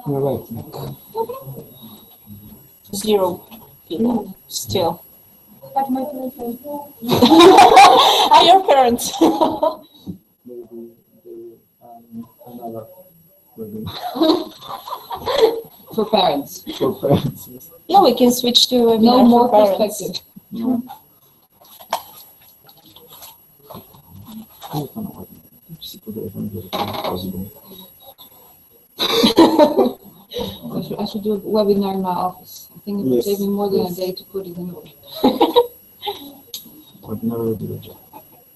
Right. 0 people still. But my parents Are your parents? Maybe another wedding for parents. for parents. Yes. Yeah, we can switch to a No more parents. perspective. No. I should do a webinar in my office. I think it would Yes, take me more than a yes. day to put it in order. But never do a job.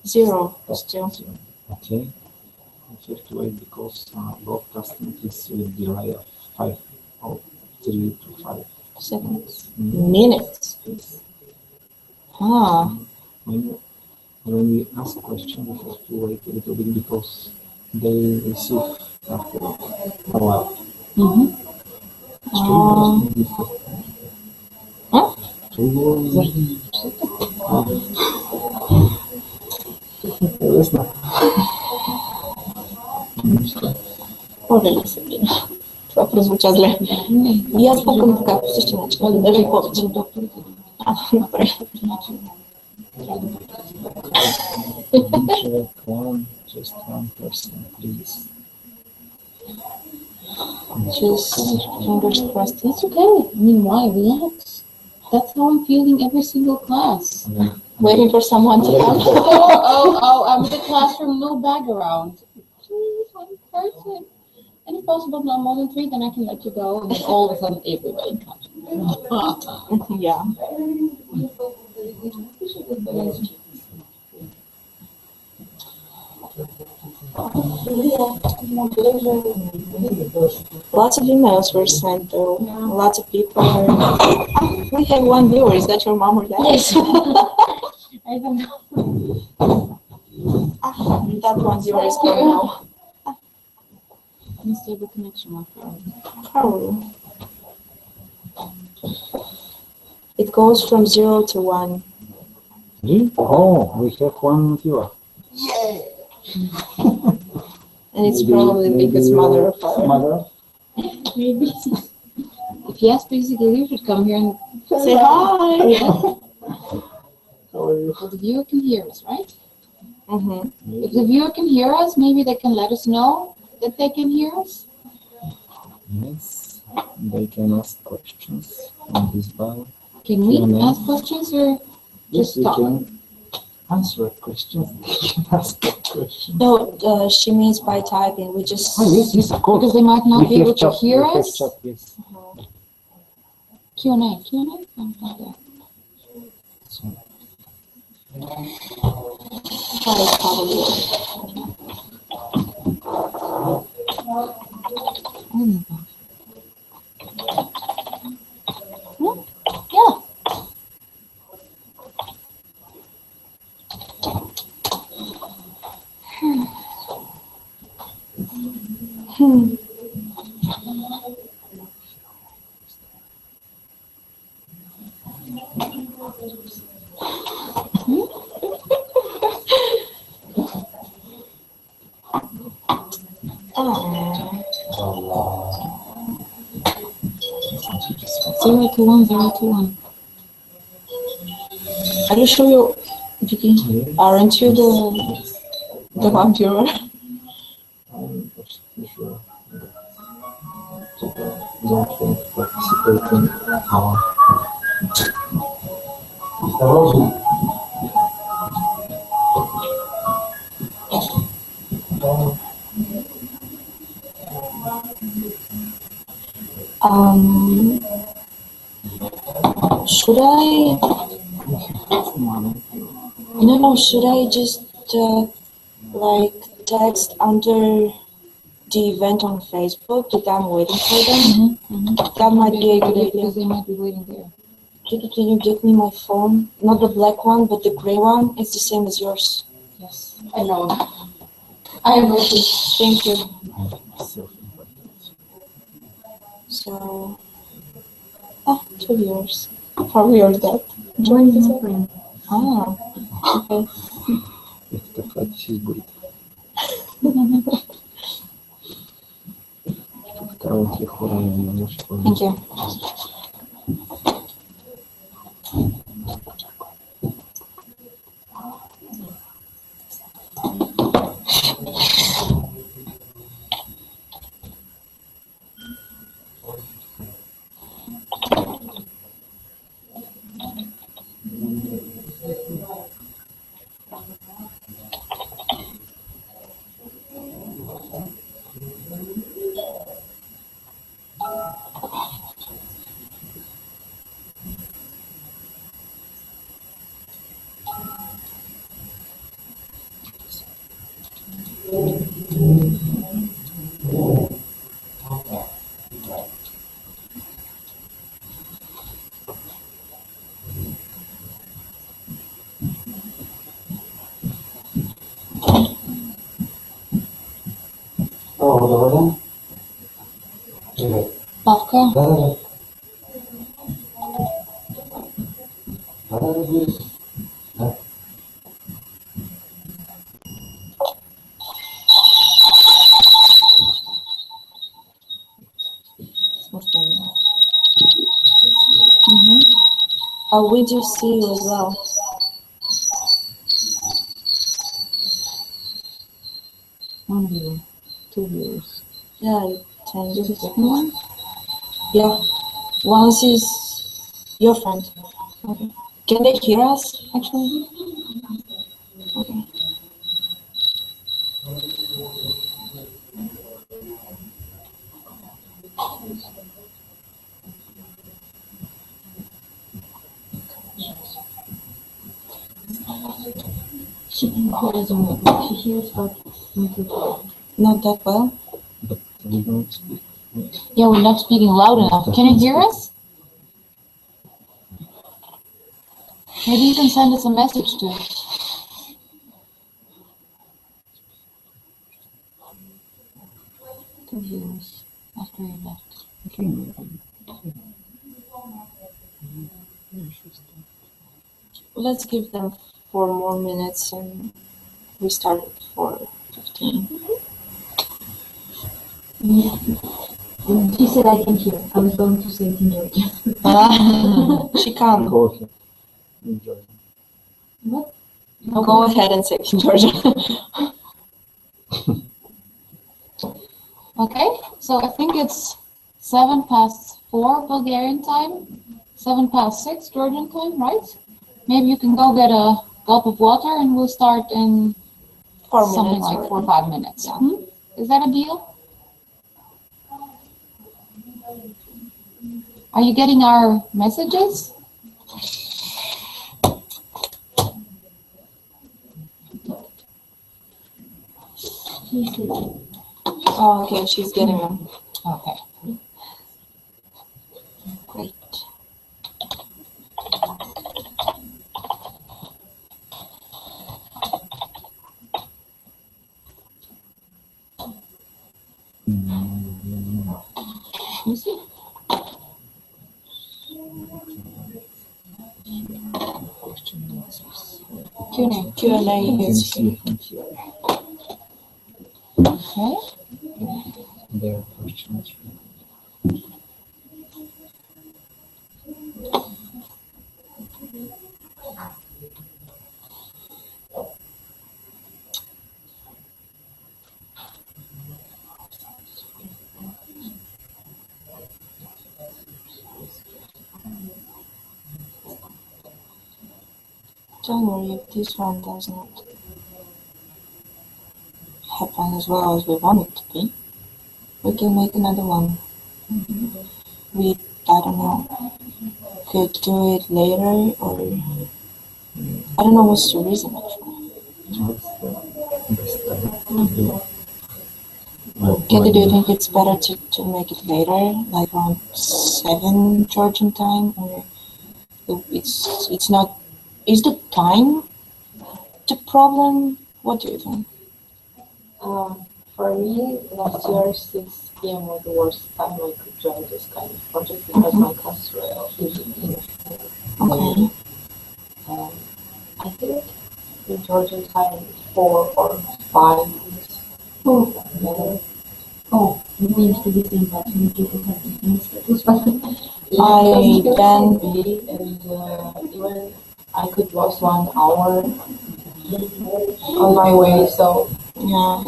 0 still. Okay. I have to wait because broadcasting is with delay of 5 or 3 to 5 Seconds. Mm. Minutes. Yes. Ah. When we ask questions, we have to wait a little bit because they receive after a while. Mm-hmm. Huh? Ori Sabina. Това прозвуча зле. И аз пукам така, по същия начин, даже и повече. Добре. Just one person, please. Just fingers crossed. That's okay. I mean, why? Relax. That's how I'm feeling every single class. Waiting for someone to come. I'm in the classroom, no background. Please, one person. And if possible, not more than 3, then I can let you go. And then all of a sudden, everybody comes. Yeah. Lots of emails were sent though. Lots of people are... we have one viewer. Is that your mom or dad? Yes. I don't know. That one viewer is going now. Unstable connection, my friend. Probably. It goes from 0 to 1. Oh, we have one viewer. And it's probably because mother or father. Mother? Maybe. If yes, basically, you should come here and Say hi. How are you? so the viewer can hear us, right? Mm-hmm. If the viewer can hear us, maybe they can let us know that they can hear us. Yes, they can ask questions on this bar. Can we Q&A. ask questions or just we talk? can answer questions. They can ask questions. No, she means by typing. We just... Oh, yes, yes, of course. Because they might not We be have able to chat, hear we have us. chat, yes. Q&A. Something like that. So, Hi, probably. Oh my God. Yeah. Zero to one. Are you sure you, Vicky, aren't you the one viewer? I'm not sure that people don't want to participate in our Should I? No, should I just like text under the event on Facebook that I'm waiting for them? That might be a good idea. Because they might be waiting there. Can you get me my phone? Not the black one, but the gray one. It's the same as yours. Yes, I know. I know. Thank you. self-important. So, 2 years. How weird is that? Join the friend. Ah, okay. Это хватит будет. Thank you. Pavka? We do see you as well. One viewer, two viewers. Yeah, you can This do is the it. one. Yeah. Once is your friend. Okay. Can they hear us actually? Okay. She hears me. She hears but Not that well. But we don't speak. Yeah, we're not speaking loud enough. Can you hear us? Maybe you can send us a message to two viewers. after you left. Okay. Let's give them 4 more minutes and we start at 4:15. She said I can hear. I was going to say it in Georgian. She can't. Go ahead. Enjoy. What? Go ahead and say it in Georgia. Okay, so I think it's 4:07 Bulgarian time, 6:07 Georgian time, right? Maybe you can go get a gulp of water and we'll start in 4 something minutes. like or- 4 or 5 minutes. Yeah. Is that a deal? Are you getting our messages? Oh, okay, she's getting them. Okay. Great. You see? Q&A. Q&A You can is see from here. Okay. There are questions. Don't worry if this one does not happen as well as we want it to be. We can make another one. We, I don't know, could do it later or I don't know what's the reason actually. Best time to do. Katie, do you think it's better to make it later, like around 7 Georgian time, or it's not? Is the time the problem? What do you think? For me, last year 6 p.m. was the worst time I could join this kind of project because my classes were usually finished. Okay. I think in Georgian time 4 or 5 is better. Maybe you should be in touch with people who I then and even I could lost 1 hour on my way, so yeah.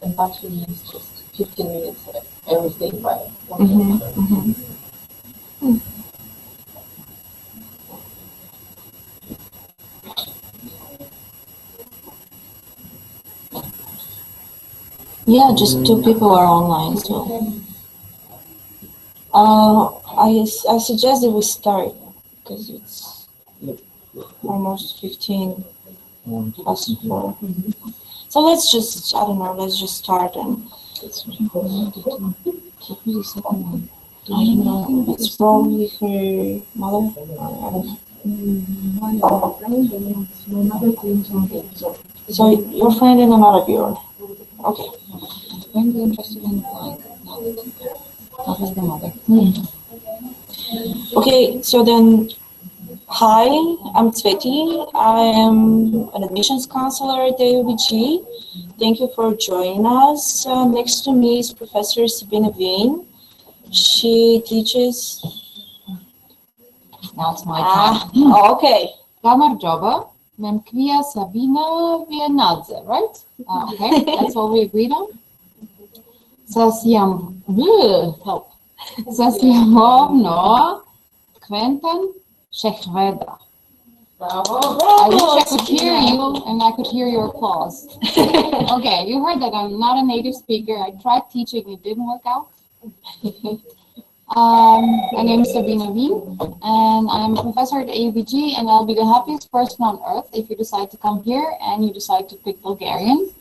and actually it's just 15 minutes everything by one. Mm-hmm, mm-hmm. Yeah, just 2 people are online, so I suggest that we start because it's almost 15 past 4. So let's just, I don't know, let's just start and I don't know, it's probably her mother. I don't know. So your friend and another viewer. Okay. I'm interested in like not as the mother. Okay, so then, hi, I'm Tsveti. I am an admissions counselor at AUBG. Thank you for joining us. Next to me is Professor Sabina Veen. She teaches. Now it's my time. Okay. Kamar Joba, Memkvia Sabina Vienadze, right? Okay, that's what we agreed on. Sasiam, help. Sasiamovno, Quentin, Shechveda. I wish I could hear you and I could hear your applause. Okay, you heard that I'm not a native speaker. I tried teaching, it didn't work out. My name is Sabina Wien, and I'm a professor at AUBG, and I'll be the happiest person on earth if you decide to come here and you decide to pick Bulgarian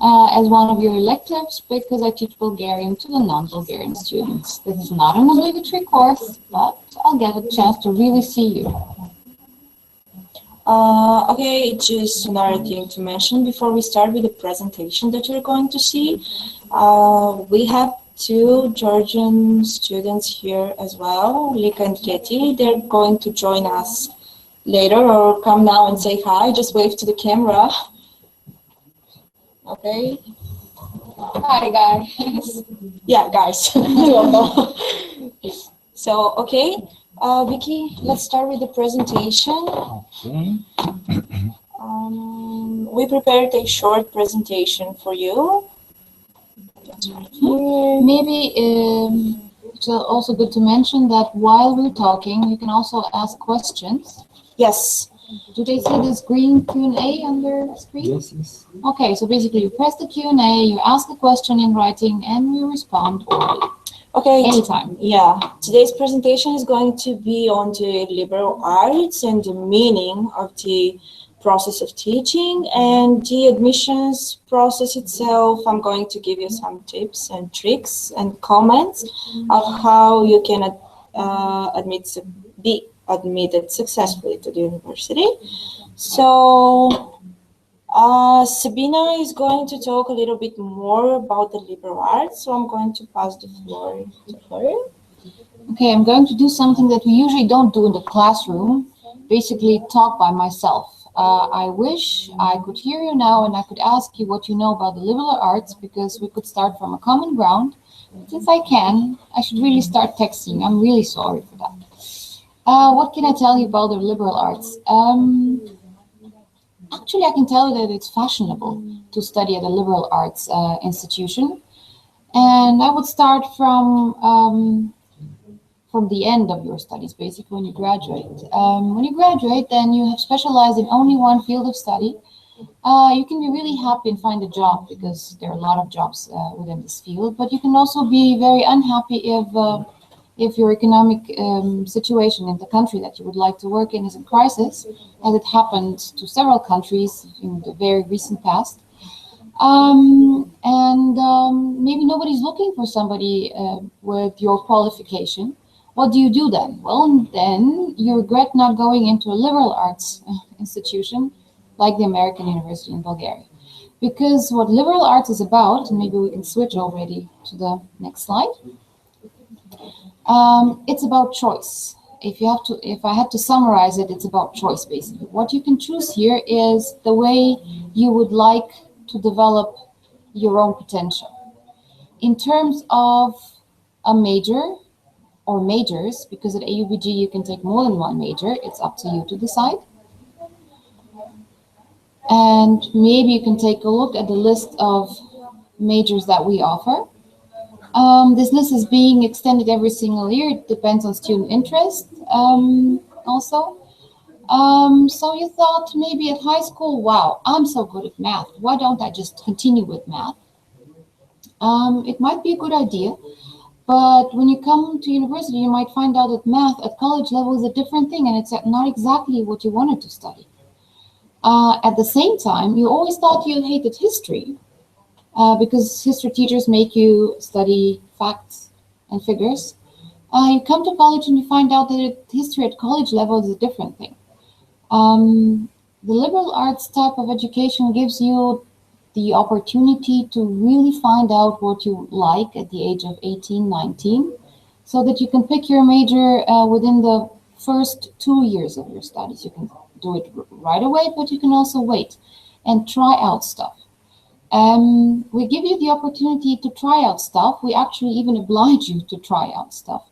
as one of your electives, because I teach Bulgarian to the non-Bulgarian students. This is not an obligatory course, but I'll get a chance to really see you. Okay, just another thing to mention before we start with the presentation that you're going to see. We have 2 Georgian students here as well, Lika and Katie. They're going to join us later or come now and say hi. Just wave to the camera. Okay. Hi, guys. Yeah, guys. 2 of them. So, okay. Vicky, let's start with the presentation. Okay. We prepared a short presentation for you. Maybe it's also good to mention that while we're talking, you can also ask questions. Yes. Do they see this green Q&A on their screen? Yes, yes. Okay, so basically you press the Q&A, you ask a question in writing, and we respond orally. Okay. Anytime. Yeah. Today's presentation is going to be on the liberal arts and the meaning of the process of teaching and the admissions process itself. I'm going to give you some tips and tricks and comments of how you can be admitted successfully to the university. So Sabina is going to talk a little bit more about the liberal arts, so I'm going to pass the floor to her. Okay, I'm going to do something that we usually don't do in the classroom, basically talk by myself. I wish I could hear you now and I could ask you what you know about the liberal arts, because we could start from a common ground. Since I can, I should really start texting. I'm really sorry for that. What can I tell you about the liberal arts? Actually, I can tell you that it's fashionable to study at a liberal arts institution. And I would start from the end of your studies, basically when you graduate. When you graduate, then you have specialized in only one field of study. You can be really happy and find a job, because there are a lot of jobs within this field, but you can also be very unhappy if your economic situation in the country that you would like to work in is in crisis, as it happened to several countries in the very recent past. Maybe nobody's looking for somebody with your qualification. What do you do then? Well, then you regret not going into a liberal arts institution like the American University in Bulgaria. Because what liberal arts is about, and maybe we can switch already to the next slide, it's about choice. If I had to summarize it, it's about choice, basically. What you can choose here is the way you would like to develop your own potential. In terms of a major or majors, because at AUBG you can take more than one major, it's up to you to decide. And maybe you can take a look at the list of majors that we offer. This list is being extended every single year. It depends on student interest also. So you thought maybe at high school, wow, I'm so good at math. Why don't I just continue with math? It might be a good idea, but when you come to university, you might find out that math at college level is a different thing, and it's not exactly what you wanted to study. At the same time, you always thought you hated history because history teachers make you study facts and figures. You come to college and you find out that history at college level is a different thing. The liberal arts type of education gives you the opportunity to really find out what you like at the age of 18, 19, so that you can pick your major within the first 2 years of your studies. You can do it right away, but you can also wait and try out stuff. We give you the opportunity to try out stuff. We actually even oblige you to try out stuff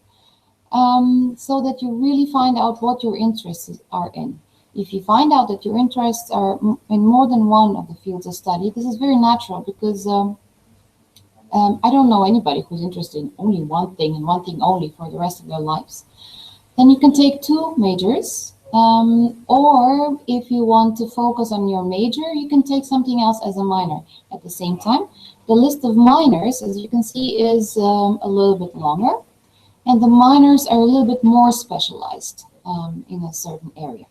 so that you really find out what your interests are in. If you find out that your interests are in more than one of the fields of study, this is very natural because I don't know anybody who's interested in only one thing and one thing only for the rest of their lives. Then you can take 2 majors, or if you want to focus on your major, you can take something else as a minor at the same time. The list of minors, as you can see, is a little bit longer, and the minors are a little bit more specialized in a certain area.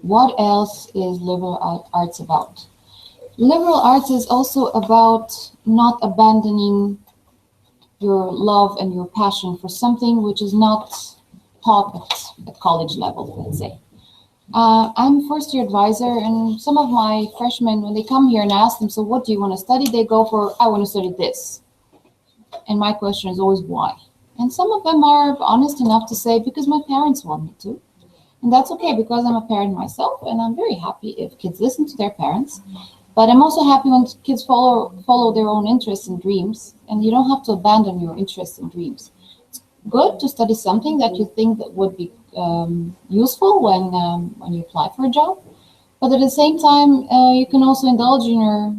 What else is liberal arts about? Liberal arts is also about not abandoning your love and your passion for something which is not taught at college level, let's say. I'm a first-year advisor, and some of my freshmen, when they come here and ask them, so what do you want to study? They go for, I want to study this. And my question is always, why? And some of them are honest enough to say, because my parents want me to. And that's okay, because I'm a parent myself, and I'm very happy if kids listen to their parents. But I'm also happy when kids follow their own interests and dreams, and you don't have to abandon your interests and dreams. It's good to study something that you think that would be useful when you apply for a job. But at the same time, you can also indulge in your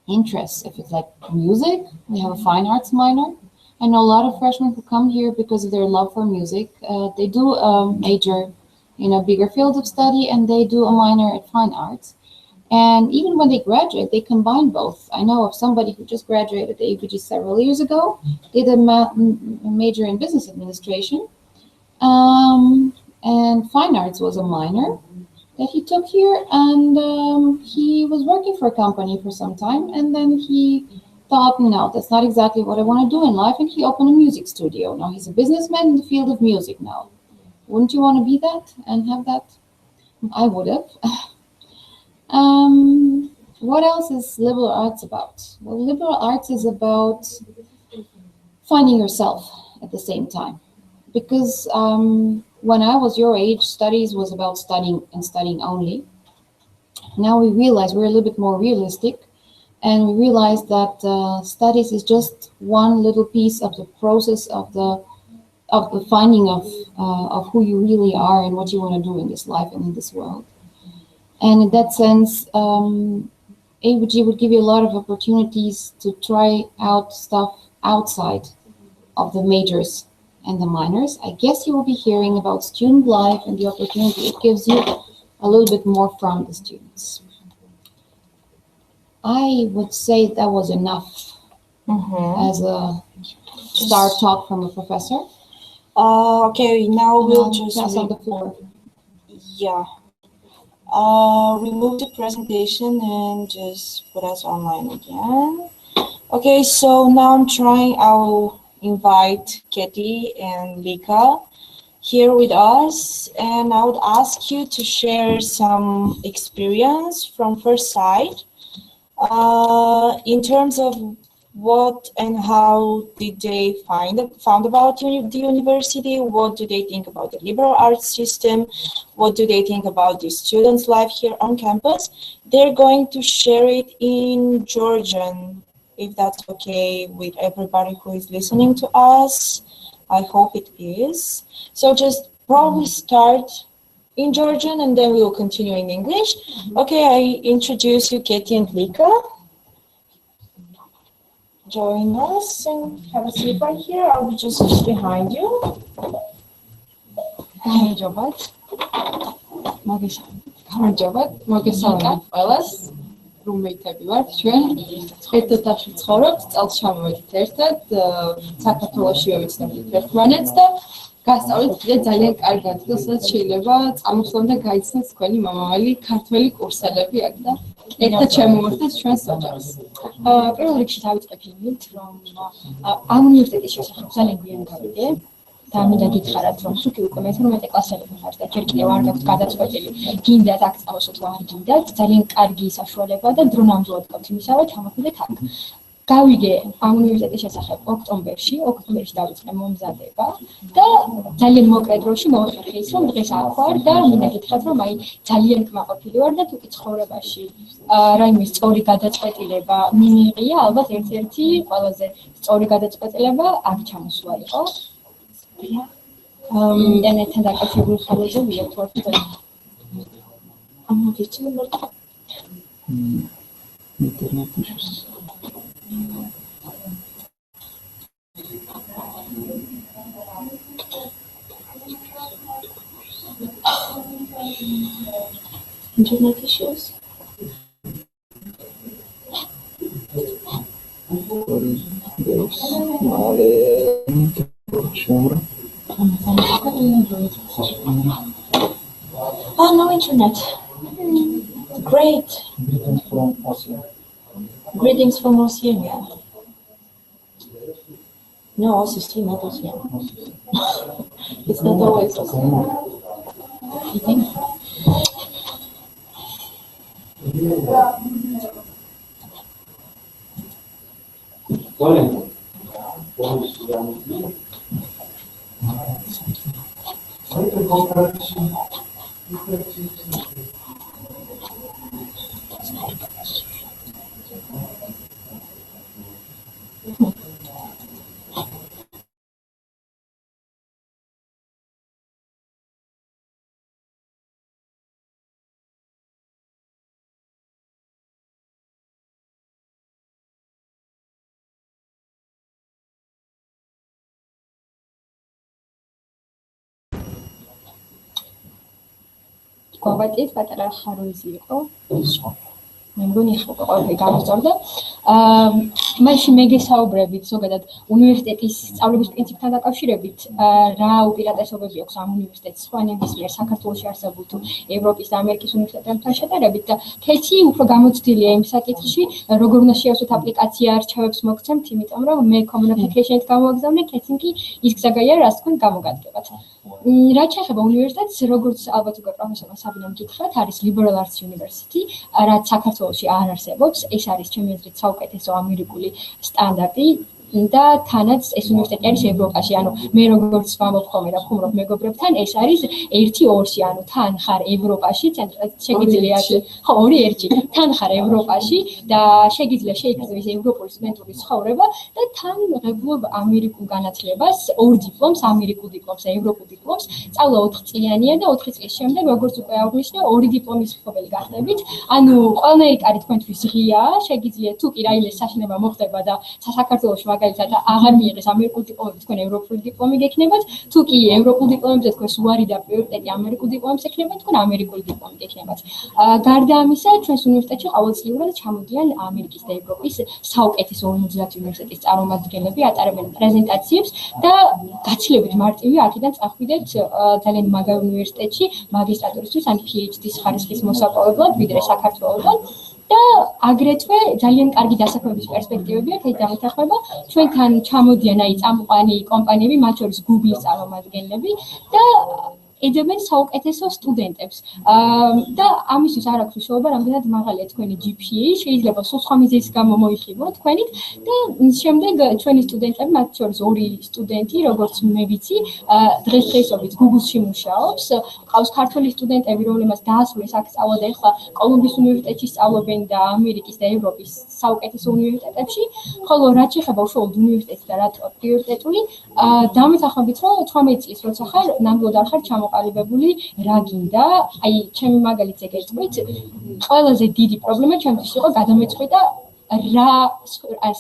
interests. If it's like music, we have a fine arts minor. I know a lot of freshmen who come here because of their love for music. They do a major in a bigger field of study, and they do a minor at fine arts. And even when they graduate, they combine both. I know of somebody who just graduated at AUBG several years ago, did a major in business administration, and fine arts was a minor that he took here, and he was working for a company for some time, and then he thought, no, that's not exactly what I want to do in life, and he opened a music studio. Now he's a businessman in the field of music now. Wouldn't you want to be that and have that? I would have. What else is liberal arts about? Well, liberal arts is about finding yourself at the same time. Because when I was your age, studies was about studying and studying only. Now we realize we're a little bit more realistic, and we realize that studies is just one little piece of the process of the finding of who you really are and what you want to do in this life and in this world. And in that sense, AUBG would give you a lot of opportunities to try out stuff outside of the majors and the minors. I guess you will be hearing about student life and the opportunity it gives you a little bit more from the students. I would say that was enough as a start talk from a professor. Okay, now we'll just pass on the floor. Yeah. Remove the presentation and just put us online again. Okay, so now I'm trying. I'll invite Katie and Vika here with us, and I would ask you to share some experience from first sight in terms of what and how did they found about the university? What do they think about the liberal arts system? What do they think about the students' life here on campus? They're going to share it in Georgian if that's okay with everybody who is listening to us. I hope it is. So just probably start in Georgian and then we will continue in English. Okay, I introduce you Katie and Lika. Join us and have a seat right here. I'll be just behind you. გამარჯობათ. მოგესალმებით ყველას. რუმეითები ვართ ჩვენ. ერთ ოთახში ცხოვრობთ, წელს ჩამოვედით ერთად, საქართველოში ვეცნობთ ერთმანეთს და გასწავლეთ კიდე ძალიან კარგ ადგილს, სადაც შეიძლება წამოსვლან და გაიცნოთ თქვენი მომავალი ქართველი კურსელები აქ და ერთად შემოვერთოთ ჩვენს ოჯახს. პირველ რიგში დავიწყებ იმით, რომ ამ უნივერსიტეტის შესახებ ძალიან გვიან გავიგე. და მინდა გითხრათ, რომ სულ უკვე მე-11 კლასელები ხართ და ჯერ კიდევ არ გაქვთ გადაწყვეტილი, გინდათ აქ წავსოთ თუ არ გინდათ, ძალიან კარგი საშუალება და დრო ნამდვილად გაქვთ იმისავე, ჩამოხვიდეთ აქ. გავიგე ამ უნივერსიტეტის შესახებ ოქტომბერში დავიწყე მომზადება და ძალიან მოკლე დროში მოვახერხე ის, რომ დღეს აქ ვარ და მინდა გითხრათ, რომ აი ძალიან კმაყოფილი ვარ და თუ კი ცხოვრებაში რაიმე სწორი გადაწყვეტილება მიიღია, ალბათ ერთ-ერთი ყველაზე სწორი გადაწყვეტილება აქ ჩამოსვლა იყო. ინტერნეტთან დაკავშირებული ხარჯები ვიერთვართ. Internet issues. Internet issues. Oh, no internet. Great. Greetings from Oceania. No, OCC, not Oceania. It's not always Oceania. You think? გვაბატის პატარა ხაროიზი იყო. მე მგონი ხო ყველაფერი გამოსწორდა. მაშინ მე გესაუბრებით ზოგადად უნივერსიტეტის სწავლების პრინციპთან დაკავშირებით, რა უპირატესობები აქვს ამ უნივერსიტეტს სხვა ნებისმიერ საქართველოში არსებულ თუ ევროპის და ამერიკის უნივერსიტეტებთან შედარებით და კეთი უფრო გამოცდილია იმ საკითხში, როგორ უნდა შეავსოთ აპლიკაცია არჩევებს მოგცემთ, იმიტომ რომ მე communication-ით გამოვაგზავნე, კეთინ კი ის გზა გაია, რაც თქვენ გამოგადგებათ. რაც შეეხება უნივერსიტეტს, როგორც ალბათ უკვე პროფესორმა საბინამ გითხრათ, არის liberal arts university, რაც საქართველოში არ არსებობს. ეს არის ჩემი აზრით საუკეთესო ამერიკული სტანდარტი და თანაც ეს უნივერსიტეტი არის ევროპაში, ანუ მე როგორც ვამბობ ხოლმე და ვხუმრობ მეგობრებთან, ეს არის 1-2-ში, ანუ თან ხარ ევროპაში, შეგიძლია ხო 2-1-ში, თან ხარ ევროპაში და შეგიძლია შეიკრძო ის ევროპული სტუდენტური ცხოვრება და თან ღებულობ ამერიკულ განათლებას, 2 დიპლომს, ამერიკულ დიპლომს და ევროპულ დიპლომს, სწავლა 4 წლიანია და 4 წლის შემდეგ, როგორც უკვე აღვნიშნე, 2 დიპლომის მფლობელი გახდებით. ანუ ყველანაირი კარი თქვენთვის ღიაა, შეგიძლია თუ კი რაიმე საშინება მოხდება და საქართველოში მაგალითად აღარ მიიღეს ამერიკული დიპლომები, თქვენ ევროპული დიპლომი გექნებათ, თუ კი ევროპულ დიპლომებზე თქვენს უარი და პრიორიტეტი ამერიკულ დიპლომს ექნებათ, თქვენ ამერიკული დიპლომი გექნებათ. გარდა ამისა, ჩვენს უნივერსიტეტში ყოველწლიურად ჩამოდიან ამერიკის და ევროპის საუკეთესო 50 უნივერსიტეტის წარმომადგენლები, ატარებენ პრეზენტაციებს და გაცილებით მარტივია აქედან წახვიდეთ ძალიან მაგარ უნივერსიტეტში მაგისტრატურისთვის ან PhD-ის ხარისხის მოსაპოვებლად, ვიდრე საქართველოსთან. და აგრეთვე ძალიან კარგი დასაქმების პერსპექტივები აქვს, ეს დამეთანხმება ჩვენთან ჩამოდიან აი წამყვანი კომპანიები, მათ შორის Google-ის წარმომადგენლები და ეძებენ საუკეთესო სტუდენტებს. და ამისთვის არ აქვს მნიშვნელობა, რამდენად მაღალია თქვენი GPA, შეიძლება სულ სხვა მიზეზის გამო მოიხიბლო თქვენით და შემდეგ ჩვენი სტუდენტები, მათ შორის 2 სტუდენტი, როგორც მე ვიცი, დღესდღეობით Google-ში მუშაობს. ყავს ქართული სტუდენტები, რომლებმაც დაასრულეს აქ სწავლა და ეხლა კოლუმბიის უნივერსიტეტში სწავლობენ და ამერიკის და ევროპის საუკეთესო უნივერსიტეტებში, ხოლო რაც შეეხება უშუალოდ უნივერსიტეტს და რა პრიორიტეტული, დამეთანხმებით, რომ 18 წლის როცა ხარ, ნამდვილად არ ხარ ჩამოყალიბებული, რა გინდა, აი, ჩემი მაგალითზე გეტყვით, ყველაზე დიდი პრობლემა ჩემთვის იყო გადამეწყვეტა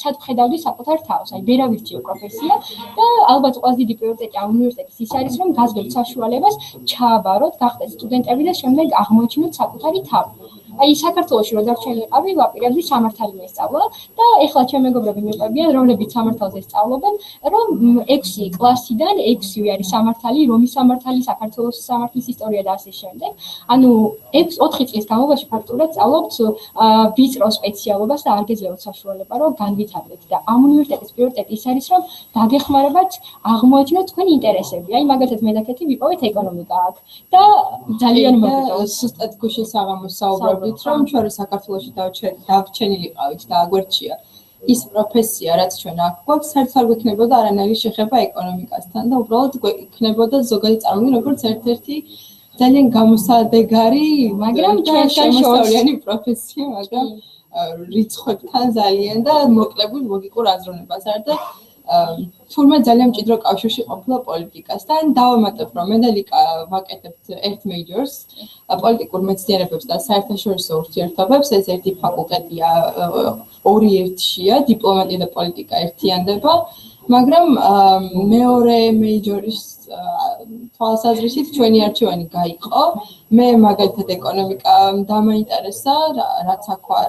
სად ვხედავდი საკუთარ თავს, აი, ვერ ავირჩიე პროფესია და ალბათ ყველაზე დიდი პრიორიტეტი ამ უნივერსიტეტის ის არის, რომ გაზრდოთ საშუალებას ჩააბაროთ, გახდეთ სტუდენტები და შემდეგ აღმოაჩინოთ საკუთარი თავი. აი, საქართველოში რო დარჩენილიყავი, ვაპირებდი სამართალი მესწავლა და ეხლა ჩემი მეგობრები მიყვებიან, რომლებიც სამართალზე სწავლობენ, რომ 6 კლასიდან 6 არის სამართალი, რომის სამართალი, საქართველოს სამართლის ისტორია და ასე შემდეგ. ანუ 4 წლის განმავლობაში ფაქტურად სწავლობთ ვიწრო სპეციალობას და არ გეძლევათ საშუალება, რომ განვითარდეთ და ამ უნივერსიტეტის პრიორიტეტი ის არის, რომ დაგეხმარებათ აღმოაჩინოთ თქვენი ინტერესები. აი, მაგალითად მე და კეთი ვიპოვეთ ეკონომიკა აქ და ძალიან მოგვითხრობთ. ზუსტად გუშინ საღამოს საუბრობდით, რომ ჩვენ საქართველოში დავრჩენილიყავით და აგვერჩია ის პროფესია, რაც ჩვენ აქ გვაქვს, საერთოდ არ გვექნებოდა არანაირი შეხება ეკონომიკასთან და უბრალოდ გვექნებოდა ზოგადი წარმოდგენა, როგორც ერთ-ერთი ძალიან გამოსადეგარი, მაგრამ შემოსავლიანი პროფესია, მაგრამ რიცხვებთან ძალიან და მოკლებული ლოგიკურ აზროვნებას არ და თურმე ძალიან მჭიდრო კავშირში ყოფილა პოლიტიკასთან. დავამატებ, რომ მე და ლიკა ვაკეთებთ ერთ majors, პოლიტიკურ მეცნიერებებს და საერთაშორისო ურთიერთობებს. ეს ერთი ფაკულტეტია, 2 1-შია, დიპლომატია და პოლიტიკა ერთიანდება, მაგრამ მეორე major-ის თვალსაზრისით ჩვენი არჩევანი გაიყო. მე მაგალითად ეკონომიკა დამაინტერესა, რაც აქვა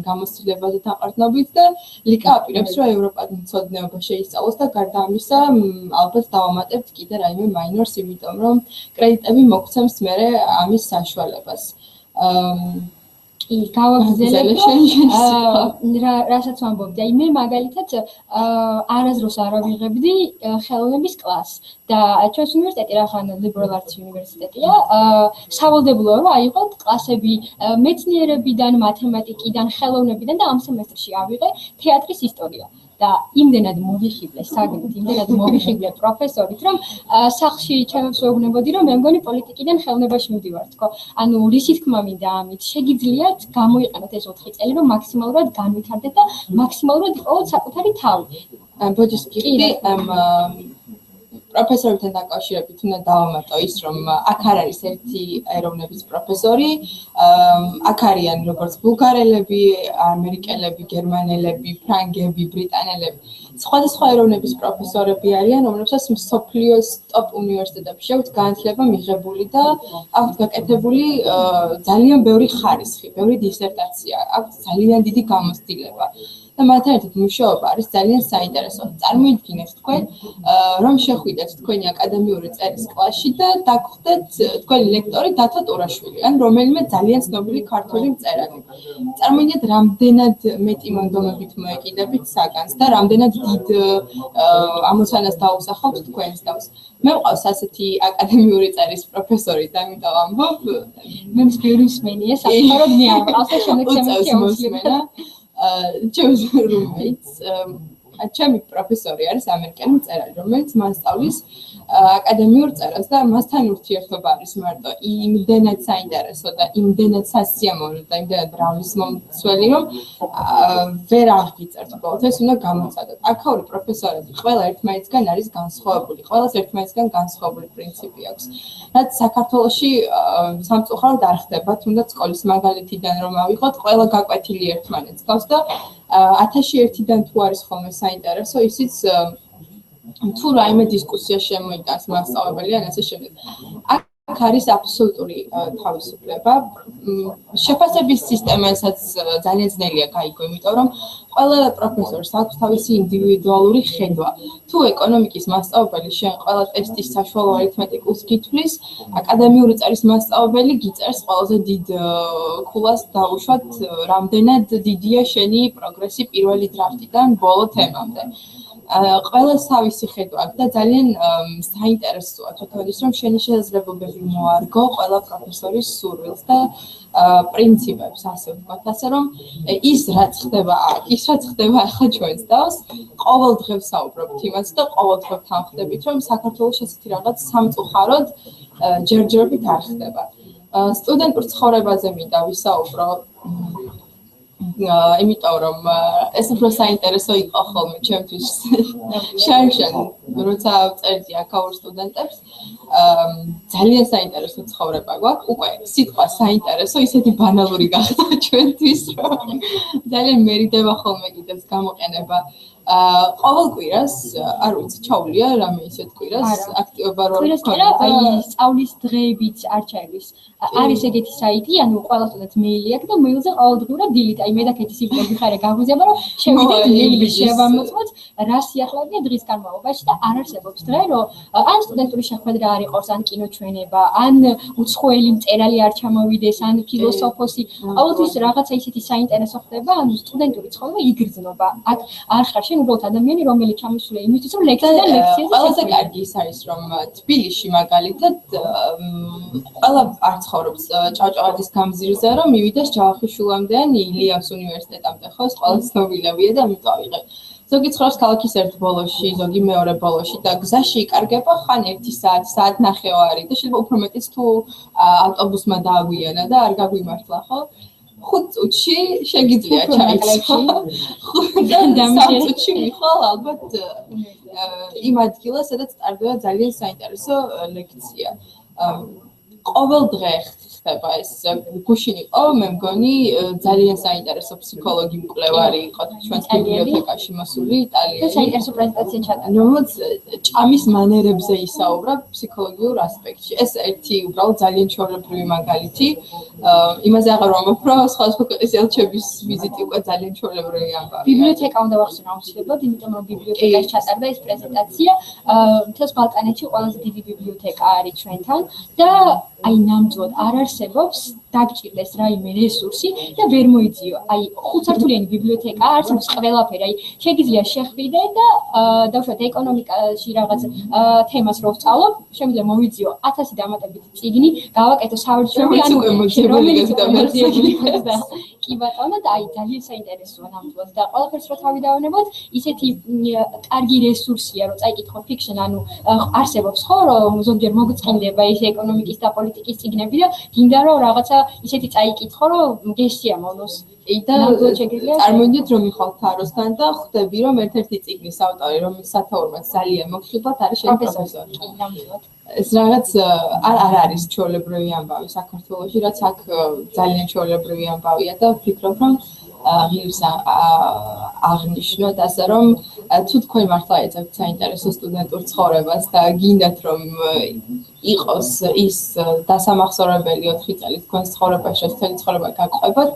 გამოცდილებაზე დაყრდნობით და ლიკა აპირებს, რომ ევროპათმცოდნეობა შეისწავლოს და გარდა ამისა, ალბათ დავამატებთ კიდე რაიმე minors, იმიტომ რომ კრედიტები მოგცემს მერე ამის საშუალებას. გავაგრძელებ, რასაც ვამბობდი. აი, მე მაგალითად არასდროს არ ავიღებდი ხელოვნების კლასს და ჩვენს უნივერსიტეტი რახან liberal arts უნივერსიტეტია, სავალდებულოა, რომ აიღოთ კლასები მეცნიერებიდან, მათემატიკიდან, ხელოვნებიდან და ამ სემესტრში ავიღე თეატრის ისტორია. და იმდენად მოვიხიბლე საგნით, იმდენად მოვიხიბლე პროფესორით, რომ სახლში ჩემს ვეუბნებოდი, რომ მე მგონი პოლიტიკიდან ხელოვნებაში მივდივარ, თქო. ანუ რისი თქმა მინდა ამით, შეგიძლიათ გამოიყენოთ ეს 4 წელი, რომ მაქსიმალურად განვითარდეთ და მაქსიმალურად იყოლოთ საკუთარი თავი. ბოჯის კიდე პროფესორებთან დაკავშირებით უნდა დავამატო ის, რომ აქ არ არის ერთი ეროვნების პროფესორი, აქ არიან როგორც ბულგარელები, ამერიკელები, გერმანელები, ფრანგები, ბრიტანელები. სხვადასხვა ეროვნების პროფესორები არიან, რომლებსაც მსოფლიოს ტოპ უნივერსიტეტებში აქვთ განათლება მიღებული და აქვთ გაკეთებული ძალიან ბევრი ხარისხი, ბევრი დისერტაცია, აქვთ ძალიან დიდი გამოცდილება. და მათთან ერთად მუშაობა არის ძალიან საინტერესო. წარმოიდგინეთ თქვენ, რომ შეხვიდეთ თქვენი აკადემიური წერის კლასში და დაგხვდეთ თქვენი ლექტორი დათო ტურაშვილი, ან რომელიმე ძალიან ცნობილი ქართველი მწერალი. წარმოიდგინეთ, რამდენად მეტი მონდომებით მოეკიდებით საგანს და რამდენად დიდ ამოცანას დაუსახავთ თქვენს თავს. მე მყავს ასეთი აკადემიური წერის პროფესორი და ამიტომ ამბობ, მე მსგავსი მსმენია, საერთოდ მე არ მყავს და შემდეგ შემოწმენა. ჩემს roommates, ჩემი პროფესორი არის ამერიკელი მწერალი, რომელიც მასწავლის აკადემიურ წერას და მასთან ურთიერთობა არის მარტო იმდენად საინტერესო და იმდენად სასიამოვნო და იმდენად რავისმომცველი, რომ ვერ აღგიწერთ ყოველთვის უნდა გამოწადოთ. აქაური პროფესორები ყველა ერთმანეთისგან არის განსხვავებული, ყველას ერთმანეთისგან განსხვავებული პრინციპი აქვს. რაც საქართველოში სამწუხაროდ არ ხდება, თუნდაც სკოლის მაგალითიდან რომ ავიღოთ, ყველა გაკვეთილი ერთმანეთს გავს და 1001-დან თუ არის ხოლმე საინტერესო, ისიც თუ რაიმე დისკუსია შემოიტანს მასწავლებელი ან ასე შემდეგ. აქ არის აბსოლუტური თავისუფლება. შეფასების სისტემასაც ძალიან ძნელია გაიგო, იმიტომ რომ ყველა პროფესორს აქვს თავისი ინდივიდუალური ხედვა. თუ ეკონომიკის მასწავლებელი შენ ყველა ტესტის საშუალო არითმეტიკულს გითვლის, აკადემიური წერის მასწავლებელი გიწერს ყველაზე დიდ ქულას დაუშვათ, რამდენად დიდია შენი პროგრესი პირველი დრაფტიდან ბოლო თემამდე. ყველა თავისი ხედვა აქვს და ძალიან საინტერესოა თვითონის რომ შენი შესაძლებლობები მოარგო ყველა პროფესორის სურვილს და პრინციპებს ასე ვთქვათ, ასე რომ ის რაც ხდება აქ, ის რაც ხდება ახლა ჩვენს დავს, ყოველ დღე ვსაუბრობთ იმას და ყოველ დღე ვთანხმდებით, რომ საქართველოს ესეთი რაღაც სამწუხაროდ ჯერჯერობით არ ხდება. სტუდენტურ ცხოვრებაზე მინდა ვისაუბრო, იმიტომ რომ ეს უფრო საინტერესო იყო ხოლმე ჩემთვის შარშან, როცა წერდი აქაურ სტუდენტებს, ძალიან საინტერესო ცხოვრება გვაქვს, უკვე სიტყვა საინტერესო ისეთი ბანალური გახდა ჩვენთვის, რომ ძალიან მერიდება ხოლმე კიდეც გამოყენება. ყოველ კვირას, არ ვიცი, ჩაულია რამე ისეთ კვირას აქტივობა რო კვირას წერა, აი სწავლის დღეებით არჩევის. არის ეგეთი საიტი, ანუ ყველა სტუდენტს მეილი აქვს და მეილზე ყოველდღიურად დილით, აი მე და კეთი სიმბოლი ხარე გაგვიზება, რომ შევიდეთ მეილი შევამოწმოთ, რა სიახლოვეა დღის განმავლობაში და არ არსებობს დღე, რომ ან სტუდენტური შეხვედრა არ იყოს, ან კინოჩვენება, ან უცხოელი მწერალი არ ჩამოვიდეს, ან ფილოსოფოსი, ყოველთვის რაღაცა ისეთი საინტერესო ხდება, ანუ სტუდენტური ცხოვრება იგრძნობა. აქ არ ხარ შენ უბრალოდ ადამიანი, რომელიც ჩამოსულია იმისთვის, რომ ლექციიდან ლექციაზე ყველაზე კარგი ის არის, რომ თბილისში მაგალითად ყველა არ ცხოვრობს ჭავჭავაძის გამზირზე, რომ მივიდეს ჯავახიშვილამდე ან ილიას უნივერსიტეტამდე, ხო, ყველა ცნობილებია და ამიტომ ავიღე. ზოგი ცხოვრობს ქალაქის ერთ ბოლოში, ზოგი მეორე ბოლოში და გზაში იკარგება ხან 1 საათი, საათნახევარი და შეიძლება უფრო მეტიც თუ ავტობუსმა დააგვიანა და არ გაგვიმართლა, ხო? 5 წუთში შეგიძლია ჩაიცვა. 5 წუთში მიხვალ ალბათ იმ ადგილას, სადაც ტარდება ძალიან საინტერესო ლექცია. ყოველ დღე ხდება ეს გუშინ იყო, მე მგონი ძალიან საინტერესო ფსიქოლოგი მკვლევარი იყო ჩვენს ბიბლიოთეკაში მოსული იტალიელი. და საინტერესო პრეზენტაცია ჩატარდა. რომელიც ჭამის მანერებზე ისაუბრა ფსიქოლოგიურ ასპექტში. ეს ერთი უბრალოდ ძალიან ჩვეულებრივი მაგალითი. იმაზე აღარ ვამბობ, რომ სხვადასხვა ქვეყნის ელჩების ვიზიტი უკვე ძალიან ჩვეულებრივი ამბავია. ბიბლიოთეკა უნდა ვახსენო აუცილებლად, იმიტომ რომ ბიბლიოთეკაში ჩატარდა ეს პრეზენტაცია. მთელს ბალკანეთში ყველაზე დიდი ბიბლიოთეკა არის ჩვენთან და აი ნამდვილად არ არსებობს დაგჭირდეს რაიმე რესურსი და ვერ მოიძიო. აი 5-სართულიანი ბიბლიოთეკა არსებობს ყველაფერი. აი შეგიძლია შეხვიდე და დავუშვათ ეკონომიკაში რაღაც თემას რო ვსწავლობ, შემიძლია მოვიძიო 1000 დამატებითი წიგნი, გავაკეთო საერთაშორისო რომელიც და კი ბატონო და აი ძალიან საინტერესოა ნამდვილად და ყველაფერს რო თავი დავანებოთ, ისეთი კარგი რესურსია, რომ წაიკითხო ფიქშენ, ანუ არსებობს ხო, რომ ზოგჯერ მოგწყინდება ეს ეკონომიკის და პოლიტიკის წიგნები და გინდა რომ რაღაცა ისეთი წაიკითხო, რომ გესიამოვნოს. და წარმოვიდგინეთ რომ მიხვალ თაროსთან და ხვდები რომ ერთ-ერთი წიგნის ავტორი, რომელიც სათაურმაც ძალიან მოგხიბლად არის შენ პროფესორი. კი, ნამდვილად. ეს რაღაც არ არის ჩვეულებრივი ამბავი საქართველოში, რაც აქ ძალიან ჩვეულებრივი ამბავია და ვფიქრობ რომ ღირს აღნიშნოთ, ასე რომ თუ თქვენ მართლა ეძებთ საინტერესო სტუდენტურ ცხოვრებას და გინდათ რომ იყოს ის დასამახსოვრებელი 4 წელი თქვენს ცხოვრებაში, თქვენი ცხოვრება გაგყვებათ,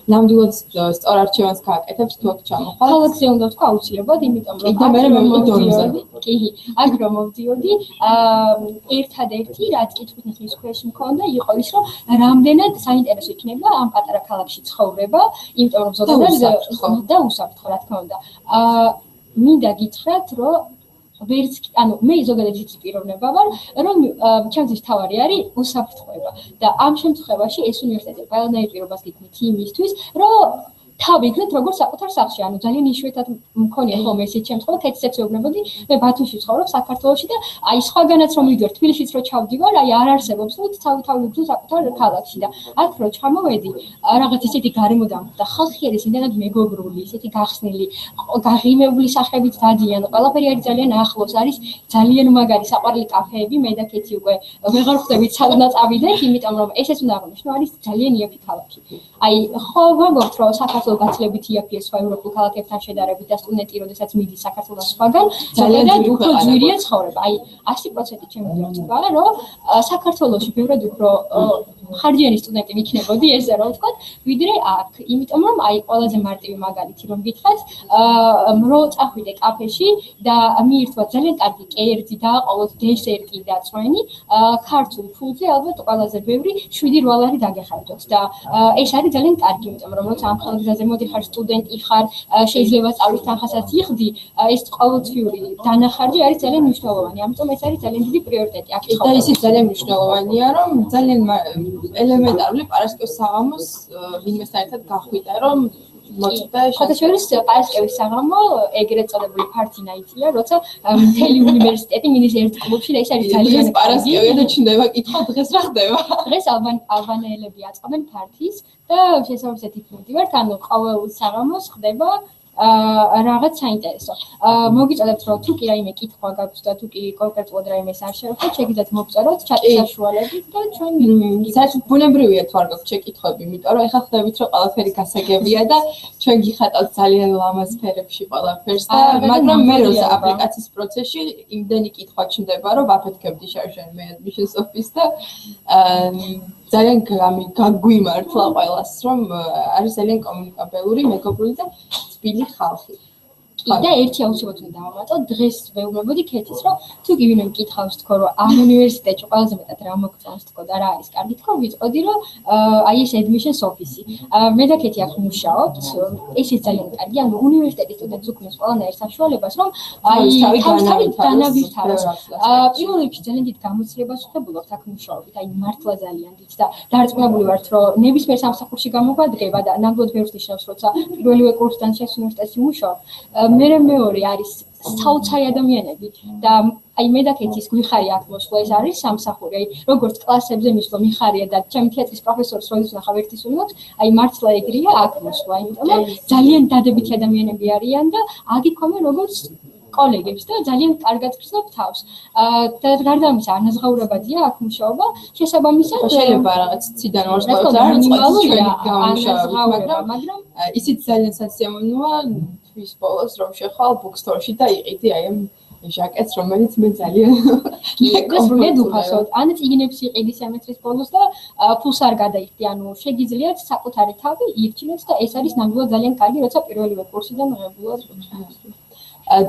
ნამდვილად სწორ არჩევანს გააკეთებთ თუ აქ ჩამოხვალთ. ქალაქზე უნდა თქვა აუცილებლად, იმიტომ რომ და მე მოვიდორზე. კი, აქ რომ მოვდიოდი, ერთადერთი რაც კითხვის ხის ქვეშ მქონდა, იყო ის, რომ რამდენად საინტერესო იქნება ამ პატარა ქალაქში ცხოვრება, იმიტომ რომ ზოგადად და უსაფრთხო, რა თქმა უნდა. მინდა გითხრათ, რომ ვერც ანუ მე ზოგადად ისეთი პიროვნება ვარ, რომ ჩემთვის თავარი არის უსაფრთხოება და ამ შემთხვევაში ეს უნივერსიტეტი ყველანაირ პირობას გიქმნით იმისთვის, რომ თავიგნით როგორც საკუთარ სახლში, ანუ ძალიან იშვიათად მქონია ხოლმე ესეთი შემთხვევა, თეთრსაც ვეუბნებოდი, მე ბათუმში ვცხოვრობ საქართველოში და აი სხვაგანაც რომ მივიდოდი, თბილისშიც რო ჩავდივარ, აი არ არსებობს, რომ თავი ვიგრძნო საკუთარ ქალაქში და აქ რო ჩამოვედი, რაღაც ისეთი გარემო დამხვდა, ხალხი არის იმდანად მეგობრული, ისეთი გახსნილი, გაღიმებული სახელით დადიან, ყველაფერი არის ძალიან ახლოს, არის ძალიან მაგარი საყვარელი კაფეები, მე და კეთი უკვე ვეღარ ხვდებით სადღაც წავიდეთ, იმიტომ რომ ესეც უნდა აღნიშნო, არის ძალიან იაფი ქალაქი. აი ხო ვამბობთ, რომ საქართველოს გაცილებით იაფია სხვა ევროპულ ქალაქებთან შედარებით და სტუდენტი როდესაც მიდის საქართველოს სხვაგან, ძალიან უფრო ძვირია ცხოვრება. აი 100% ჩემი თქმა, რომ საქართველოში ბევრად უფრო ხარჯიანი სტუდენტი მიქნებოდი ესე რომ ვთქვათ, ვიდრე აქ, იმიტომ რომ აი ყველაზე მარტივი მაგალითი რომ გითხრათ, რო წახვიდე კაფეში და მიირთვა ძალიან კარგი კერძი და აყოლოთ დესერტი და წვენი, ქართულ ფულზე ალბათ ყველაზე ბევრი 7-8 ლარი დაგეხარჯოთ და ეს არის ძალიან კარგი, იმიტომ რომ როცა ამ ხელგზაზე მოდიხარ სტუდენტი ხარ, შეიძლება სწავლის თანხასაც იხდი, ეს ყოველთვიური დანახარჯი არის ძალიან მნიშვნელოვანი. ამიტომ ეს არის ძალიან დიდი პრიორიტეტი აქ. და ისიც ძალიან მნიშვნელოვანია, რომ ძალიან ელემენტარული პარასკევის საღამოს ვინმესთან ერთად გახვიდა, რომ მოწდა ხოთაშორის პარასკევის საღამო ეგრეთ წოდებული party night-ია, როცა მთელი უნივერსიტეტი მიდის ერთ კლუბში და ეს არის ძალიან პარასკევია და ჩნდება კითხვა დღეს რა ხდება. დღეს ალბანელები აწყობენ parties და შესაბამისად იქ მივდივართ, ანუ ყოველ საღამოს ხდება რაღაც საინტერესო. მოგიწოდებთ რომ თუ კი რაიმე კითხვა გაქვთ და თუ კი კონკრეტულად რაიმე საშუალებით, შეგიძლიათ მოგწეროთ ჩატის საშუალებით და ჩვენ საერთოდ ბუნებრივია თუ არ გაქვთ შეკითხვები, იმიტომ რომ ეხლა ხვდებით რომ ყველაფერი გასაგებია და ჩვენ გიხატავთ ძალიან ლამაზ ფერებში ყველაფერს და მაგრამ მე როცა აპლიკაციის პროცესში იმდენი კითხვა ჩნდება რომ ვაფეთქებდი შარშან მე admissions office და ძალიან გაგვიმართლა ყველას რომ არის ძალიან კომუნიკაბელური, მეგობრული და თბილი ხალხი. და ერთი აუცილებლად უნდა დავამატო, დღეს ვეუბნებოდი ქეთის, რომ თუ კი ვინმე მკითხავს თქო, რომ ამ უნივერსიტეტში ყველაზე მეტად რა მოგწონს თქო და რა არის კარგი თქო, ვიტყოდი, რომ აი ეს admissions office. მე და ქეთი აქ მუშაობთ, ესეც ძალიან კარგი, ანუ უნივერსიტეტის სტუდენტს უქმნის ყველანაირ საშუალებას, რომ აი თავი განავითაროს. პირველ რიგში ძალიან დიდ გამოცდილებას ვხდებულობთ აქ მუშაობით, აი მართლა ძალიან დიდ და დარწმუნებული ვართ, რომ ნებისმიერ სამსახურში გამოგვადგება და ნამდვილად ბევრს ნიშნავს, როცა პირველივე კურსიდან შენს უნივერსიტეტში მუშაობ. მეორე არის საოცარი ადამიანები და აი მე და ქეთის გვიხარი აქ მოსვლა ეს არის სამსახური. აი როგორც კლასებზე მისვლა მიხარია და ჩემი თეატრის პროფესორს როდის ვნახავ ერთის უნივერსიტეტში, აი მართლა ეგრეა აქ მოსვლა, იმიტომ რომ ძალიან დადებითი ადამიანები არიან და აგიქვამენ როგორც კოლეგებს და ძალიან კარგად გრძნობ თავს. და გარდა ამისა, ანაზღაურებადია აქ მუშაობა, შესაბამისად შეიძლება რაღაც ციდან ვარსკვლავებს არ მინიმალურია გამომშავებით, მაგრამ ისიც ძალიან სასიამოვნოა თვის ბოლოს რომ შეხვალ ბუქსტორში და იყიდი აი ამ ჟაკეტს, რომელიც მე ძალიან კომფორტულად უფასოდ. ან წიგნებს იყიდი სემესტრის ბოლოს და ფულს არ გადაიხდი, ანუ შეგიძლიათ საკუთარი თავი ირჩიოთ და ეს არის ნამდვილად ძალიან კარგი, როცა პირველივე კურსიდან ღებულად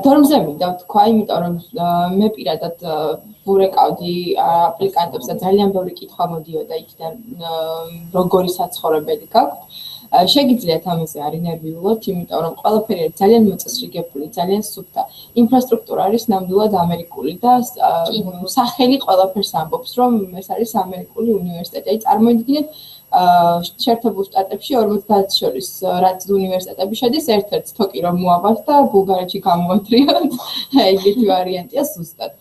დორმზე მინდა ვთქვა, იმიტომ რომ მე პირადად ვურეკავდი აპლიკანტებს და ძალიან ბევრი კითხვა მოდიოდა იქიდან როგორი საცხოვრებელი გაქვთ. შეგიძლიათ ამაზე არ ინერვიულოთ, იმიტომ რომ ყველაფერი არის ძალიან მოწესრიგებული, ძალიან სუფთა. ინფრასტრუქტურა არის ნამდვილად ამერიკული და სახელი ყველაფერს ამბობს, რომ ეს არის ამერიკული უნივერსიტეტი. აი წარმოიდგინეთ შეერთებულ შტატებში 50-ს შორის რაც უნივერსიტეტები შედის, ერთ-ერთ თოკი რომ მოაბათ და ბულგარეთში გამოვათრიოთ. ეგეთი ვარიანტია ზუსტად.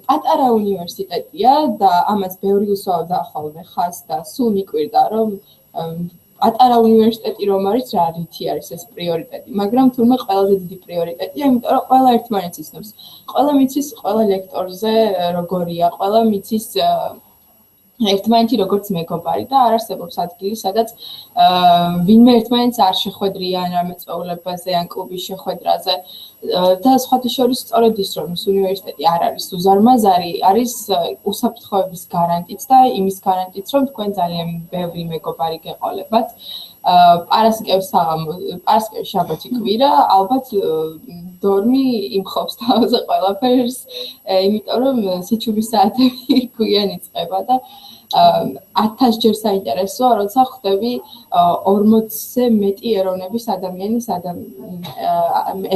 პატარა უნივერსიტეტია და ამას ბევრი უსვამდა ხოლმე ხას და სულ მიკვირდა რომ პატარა უნივერსიტეტი რომ არის რა რითი არის ეს პრიორიტეტი, მაგრამ თურმე ყველაზე დიდი პრიორიტეტია, იმიტომ რომ ყველა ერთმანეთს იცნობს. ყველა მიცის ყველა ლექტორზე როგორია, ყველა მიცის ერთმანეთი როგორც მეგობარი და არ არსებობს ადგილი, სადაც ვინმე ერთმანეთს არ შეხვედრიან ამ მეწვეულებაზე ან კლუბის შეხვედრაზე და სხვათა შორის სწორედ ის რომ ეს უნივერსიტეტი არ არის უზარმაზარი, არის უსაფრთხოების გარანტიც და იმის გარანტიც რომ თქვენ ძალიან ბევრი მეგობარი გეყოლებათ. პარასკევის შაბათი კვირა ალბათ დორმი იმხობს თავზე ყველაფერს, იმიტომ რომ სიჩუმის საათები გვიან იწყება და 1000 ჯერ საინტერესოა, როცა ხვდები 40-ზე მეტი ეროვნების ადამიანის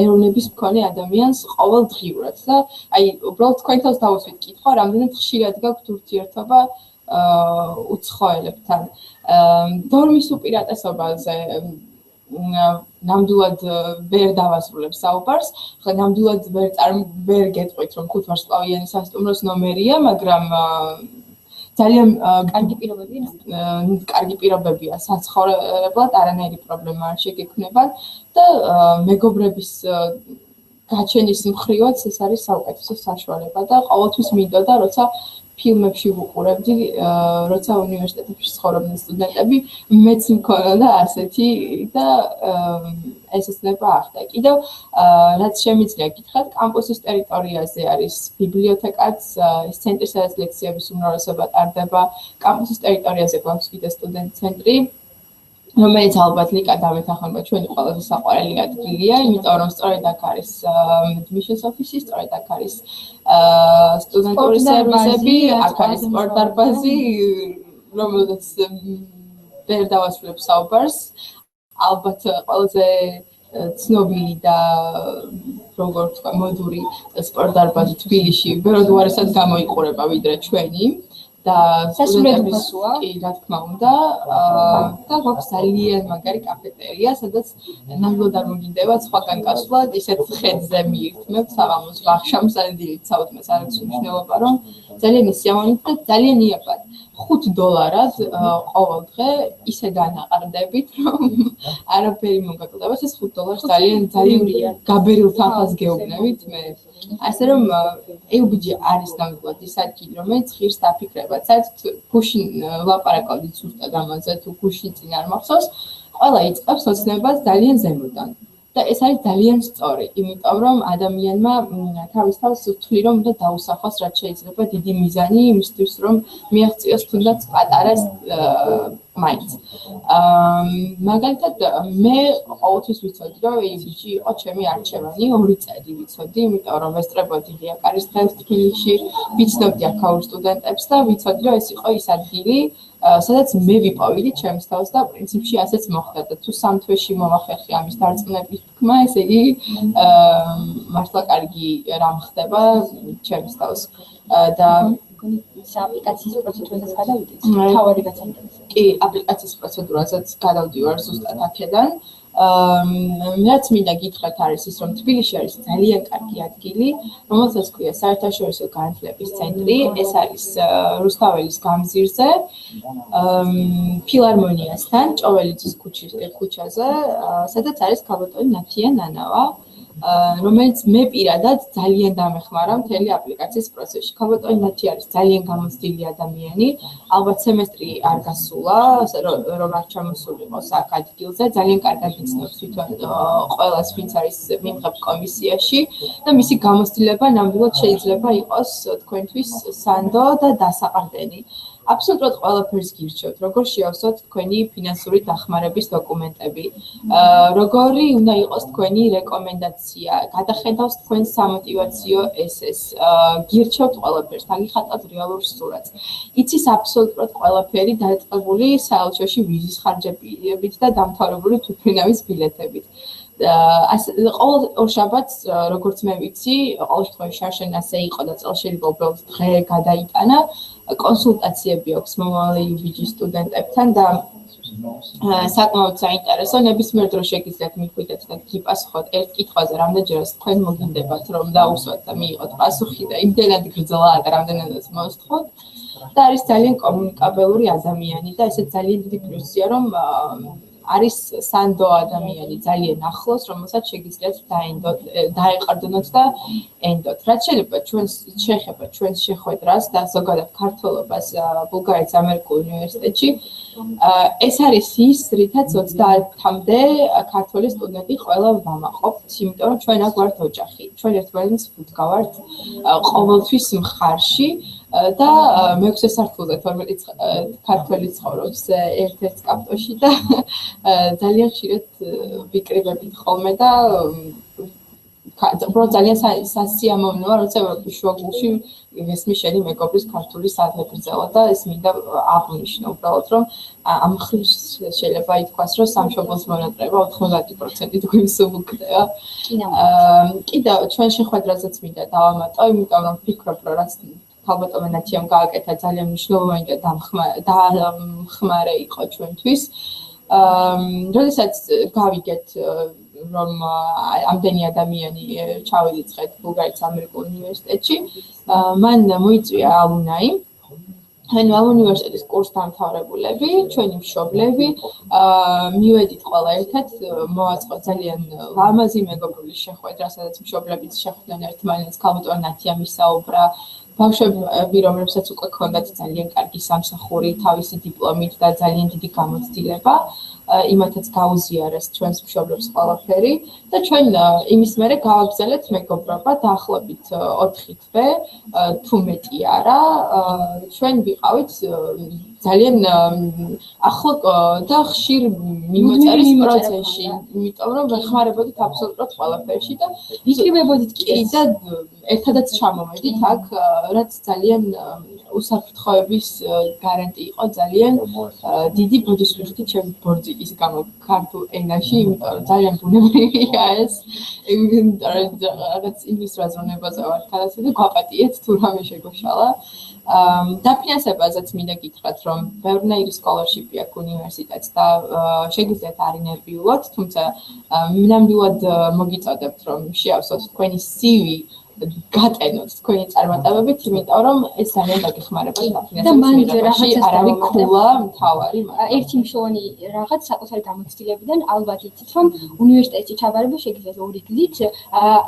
ეროვნების მქონე ადამიანს ყოველდღიურად და აი უბრალოდ თქვენ თავს დავუსვით კითხვა, რამდენად ხშირად გაქვთ ურთიერთობა უცხოელებთან. დორმის უპირატესობაზე ნამდვილად ვერ დავასრულებ საუბარს, ხა ნამდვილად ვერ გეტყვით რომ 5 ვარსკვლავიანი სასტუმროს ნომერია, მაგრამ ძალიან კარგი პირობებია საცხოვრებლად, არანაირი პრობლემა არ შეგექმნებათ და მეგობრების გაჩენის მხრივაც ეს არის საუკეთესო საშუალება და ყოველთვის მინდოდა, როცა ფილმებში ვუყურებდი, როცა უნივერსიტეტებში ცხოვრობდნენ სტუდენტები, მეც მქონოდა ასეთი და ესეცნება ახდა. კიდევ რაც შემიძლია გითხრათ, კამპუსის ტერიტორიაზე არის ბიბლიოთეკაც, ეს ცენტრი, სადაც ლექციების უმრავლესობა ტარდება. კამპუსის ტერიტორიაზე გვაქვს კიდე სტუდენტ ცენტრი, რომელიც ალბათ ლიკა დამეთანხმება ჩვენი ყველაზე საყვარელი ადგილია, იმიტომ რომ სწორედ აქ არის admissions office, სწორედ აქ არის სტუდენტური სერვისები, აქ არის სპორტ დარბაზი, რომელზეც ვერ დავასრულებ საუბარს. ალბათ ყველაზე ცნობილი და როგორ ვთქვა, მოდური სპორტ დარბაზი თბილისში ბევრად უარესად გამოიყურება ვიდრე ჩვენი. და სტუდენტების კი რა თქმა უნდა და გვაქვს ძალიან მაგარი კაფეტერია, სადაც ნამდვილად არ მოგინდება სხვაგან გასვლა, ისეთ ხედზე მიირთმევთ საღამოს ვახშამს ან დილით საუთმეს არ აქვს მნიშვნელობა, რომ ძალიან ისიამოვნებთ და ძალიან იაფად. $5 ყოველ დღე ისე განაყრდებით, რომ არაფერი მოგაკლდება, ეს $5 ძალიან გაბერილ თანხას გეუბნებით მე. ასე რომ AUBG არის ნამდვილად ის ადგილი, რომელიც ღირს დაფიქრება. საერთოდ გუშინ ვლაპარაკობდით ზუსტად ამაზე, თუ გუშინ წინ არ მახსოვს, ყველა იწყებს ოცნებას ძალიან ზემოდან. და ეს არის ძალიან სწორი, იმიტომ რომ ადამიანმა თავის თავს ვთვლი, რომ უნდა დაუსახოს რაც შეიძლება დიდი მიზანი იმისთვის, რომ მიაღწიოს თუნდაც პატარას მაინც. მაგალითად, მე ყოველთვის ვიცოდი, რომ AUBG იყო ჩემი არჩევანი, 2 წელი ვიცოდი, იმიტომ რომ ვესწრებოდი ღიაკარის დღეს თბილისში, ვიცნობდი აქაურ სტუდენტებს და ვიცოდი, რომ ეს იყო ის ადგილი, სადაც მე ვიპოვიდი ჩემს თავს და პრინციპში ასეც მოხდა და თუ 3 თვეში მოვახერხე ამის დარწმუნების თქმა, ესე იგი მართლა კარგი რამ ხდება ჩემს თავს და აპლიკაციის პროცედურასაც გადავიდეთ. თავარი გაცემდეს. კი, აპლიკაციის პროცედურასაც გადავდივარ ზუსტად აქედან. რაც მინდა გითხრათ არის ის, რომ თბილისში არის ძალიან კარგი ადგილი, რომელსაც ქვია საერთაშორისო განათლების ცენტრი, ეს არის რუსთაველის გამზირზე, ფილარმონიასთან, ჭოველიძის ქუჩაზე, სადაც არის ქალბატონი ნათია ნანავა, რომელიც მე პირადად ძალიან დამეხმარა მთელი აპლიკაციის პროცესში. ქალბატონი ნათია არის ძალიან გამოცდილი ადამიანი, ალბათ სემესტრი არ გასულა, რომ არ ჩამოსულიყოს აქ ადგილზე, ძალიან კარგად იცნობს თვითონ ყველას, ვინც არის მიმღებ კომისიაში და მისი გამოცდილება ნამდვილად შეიძლება იყოს თქვენთვის სანდო და დასაყრდენი. აბსოლუტურად ყველაფერს გირჩევთ, როგორ შეავსოთ თქვენი ფინანსური დახმარების დოკუმენტები, როგორი უნდა იყოს თქვენი რეკომენდაცია, გადახედავს თქვენ სამოტივაციო ესეს, გირჩევთ ყველაფერს, დაგიხატავთ რეალურ სურათს. იცის აბსოლუტურად ყველაფერი დაწყებული საელჩოში ვიზის ხარჯებით და დამთავრებული თვითმფრინავის ბილეთებით. ყოველ ორშაბათს, როგორც მე ვიცი, ყოველ შემთხვევაში შარშენ ასე იყო და წელს შეიძლება უბრალოდ დღე გადაიტანა, კონსულტაციები აქვს მომავალ AUBG სტუდენტებთან და საკმაოდ საინტერესო, ნებისმიერ დროს შეგიძლიათ მიხვიდეთ და გიპასუხოთ ერთ კითხვაზე, რამდენჯერაც თქვენ მოგინდებათ, რომ დაუსვათ და მიიღოთ პასუხი და იმდენად გრძლა და რამდენადაც მოსთხოვთ და არის ძალიან კომუნიკაბელური ადამიანი და ესეც ძალიან დიდი პლუსია, რომ არის სანდო ადამიანი ძალიან ახლოს, რომელსაც შეგიძლიათ დაეყარდნოთ და ენდოთ. რაც შეიძლება შეეხება ჩვენს შეხვედრას და ზოგადად ქართველობას ბულგარეთის ამერიკულ უნივერსიტეტში, ეს არის ის, რითაც 30-მდე ქართველი სტუდენტი ყველა ვამაყობთ, იმიტომ რომ ჩვენ აქ ვართ ოჯახი. ჩვენ ერთმანეთს ვდგავართ ყოველთვის მხარში და მე-6 სართულზე 12 ქართველი ცხოვრობს ერთ-ერთ კაპტოში და ძალიან ხშირად ვიკრიბებით ხოლმე და უბრალოდ ძალიან სასიამოვნოა, როცა ევროპის შუაგულში გესმის შენი მეგობრის ქართული საფეხბურთო და ეს მინდა აღვნიშნო უბრალოდ, რომ ამ ხრივ შეიძლება ითქვას, რომ სამშობლოს მონატრება 90% თქვენს უკდება. კიდევ ჩვენ შეხვედრაზეც მინდა დავამატო, იმიტომ რომ ვფიქრობ, რომ რაც ქალბატონ ნათიამ გააკეთა ძალიან მნიშვნელოვანი და დამხმარე იყო ჩვენთვის. როდესაც გავიგეთ, რომ ამდენი ადამიანი ჩავირიცხეთ ბულგარეთის ამერიკულ უნივერსიტეტში, მან მოიწვია ალუნაი. ანუ უნივერსიტეტის კურსდამთავრებულები, ჩვენი მშობლები, მივედით ყველა ერთად, მოვაწყო ძალიან ლამაზი მეგობრული შეხვედრა, სადაც მშობლებიც შეხვდნენ ერთმანეთს, ქალბატონ ნათია მისაუბრა ბავშვები, რომლებსაც უკვე ჰქონდათ ძალიან კარგი სამსახური, თავისი დიპლომით და ძალიან დიდი გამოცდილება, იმათაც გაუზიარეს ჩვენს მშობლებს ყველაფერი და ჩვენ იმის მერე გავაგზავნეთ მეგობრობა დაახლოებით 4 თვე, თუ მეტი არა, ჩვენ ვიყავით ძალიან ახლო და ხშირ მიმოწერის პროცესში, იმიტომ რომ ვეხმარებოდით აბსოლუტურად ყველაფერში და ვიკრიბებოდით კი და ერთადაც ჩამოვედით აქ, რაც ძალიან უსაფრთხოების გარანტი იყო ძალიან დიდი ბოდიშვილთი ჩემი ბორძიკის გამო ქართულ ენაში, იმიტომ რომ ძალიან ბუნებრივია ეს, რაღაც იმის რაზმებაზე ვარ ქალასე და გვაპატიეთ თუ რამე შეგვეშალა. დაფინანსებაზეც მინდა გითხრათ, რომ ბევრნაირი სკოლარშიპი აქვს უნივერსიტეტს და შეგიძლიათ არ ინერვიულოთ, თუმცა ნამდვილად მოგიწოდებთ, რომ შეავსოთ თქვენი CV გატენოთ თქვენი წარმატებებით, იმიტომ რომ ეს ძალიან დაგეხმარება დაფინანსების მიღებაში, არ არის ქულა მთავარი. ერთი მნიშვნელოვანი რაღაც საკუთარი გამოცდილებიდან ალბათ იცით, რომ უნივერსიტეტში ჩაბარება შეგიძლიათ 2 გზით,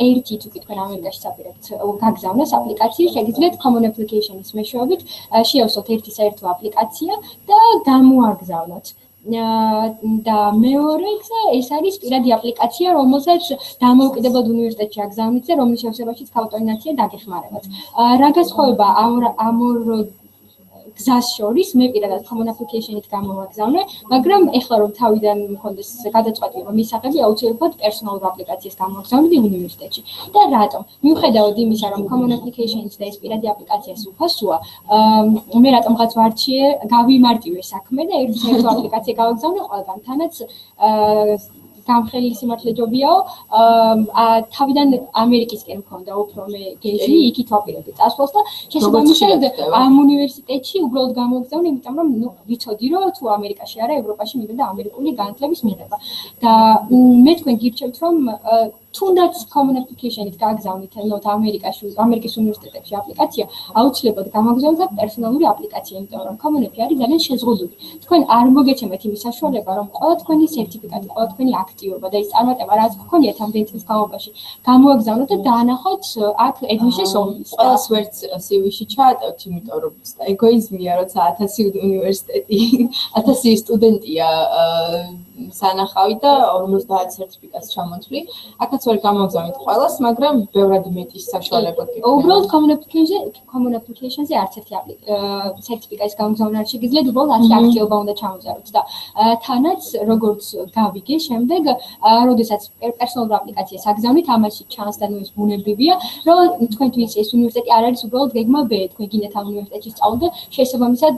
ერთი თუ კი თქვენ ამერიკაში წაპირებთ გაგზავნოს აპლიკაცია, შეგიძლიათ common application-ის მეშვეობით შეავსოთ ერთი საერთო აპლიკაცია და გამოაგზავნოთ. და მეორე გზა ეს არის პირადი აპლიკაცია, რომელსაც დამოუკიდებლად უნივერსიტეტში აგზავნით და რომლის შევსებაშიც ქალტონაცია დაგეხმარებათ. რა განსხვავება ამ ორ გზას შორის, მე პირადად common application-ით გამოვაგზავნე, მაგრამ ეხლა რომ თავიდან მქონდეს გადაწყვეტილება მისაღები, აუცილებლად პერსონალურ აპლიკაციას გამოვაგზავნდი უნივერსიტეტში. და რატომ? მიუხედავად იმისა, რომ common application-ით და ეს პირადი აპლიკაციას უფასოა, მე რატომღაც ვარჩიე გავიმარტივე საქმე და ერთი საერთო აპლიკაცია გავაგზავნე ყველგანთანაც გამხელი სიმართლე ჯობიაო, თავიდან ამერიკისკენ მქონდა უფრო მე გეზი, იქით ვაპირებდი წასვლას და შესაბამისად ამ უნივერსიტეტში უბრალოდ გამოვაგზავნე, იმიტომ რომ ვიცოდი, რომ თუ ამერიკაში არა, ევროპაში მინდოდა ამერიკული განათლების მიღება. და მე თქვენ გირჩევთ, რომ თუნდაც common application-ით გააგზავნით ამერიკის უნივერსიტეტებში აპლიკაცია, აუცილებლად გამოგზავნოთ პერსონალური აპლიკაცია, იმიტომ რომ common-ები არის ძალიან შეზღუდული. თქვენ არ მოგეცემთ იმის საშუალება, რომ ყველა თქვენი სერტიფიკატი, ყველა თქვენი აქტიობა და ის წარმატება, რაც გქონიათ ამდენი წლის განმავლობაში, გამოაგზავნოთ და დაანახოთ აქ admission only. ყველას ვერც CV-ში ჩაატევთ, იმიტომ რომ ეგოიზმია, როცა 1000 უნივერსიტეტი, 1000 სტუდენტია სანახავი და 50 სერტიფიკატს ჩამოთვლი. აქაც ვერ გამოგზავნით ყველას, მაგრამ ბევრად მეტი საშუალება გქონდა. უბრალოდ common application-ზე არც ერთი სერტიფიკატის გამოგზავნა არ შეგიძლიათ, უბრალოდ 10 აქტიობა უნდა ჩამოზაროთ და თანაც როგორც გავიგე, შემდეგ როდესაც პერსონალურ აპლიკაციას აგზავნით, ამაში ჩანს და ის ბუნებრივია, რომ თქვენთვის ეს უნივერსიტეტი არ არის უბრალოდ გეგმა B, თქვენ გინდათ ამ უნივერსიტეტში სწავლოთ და შესაბამისად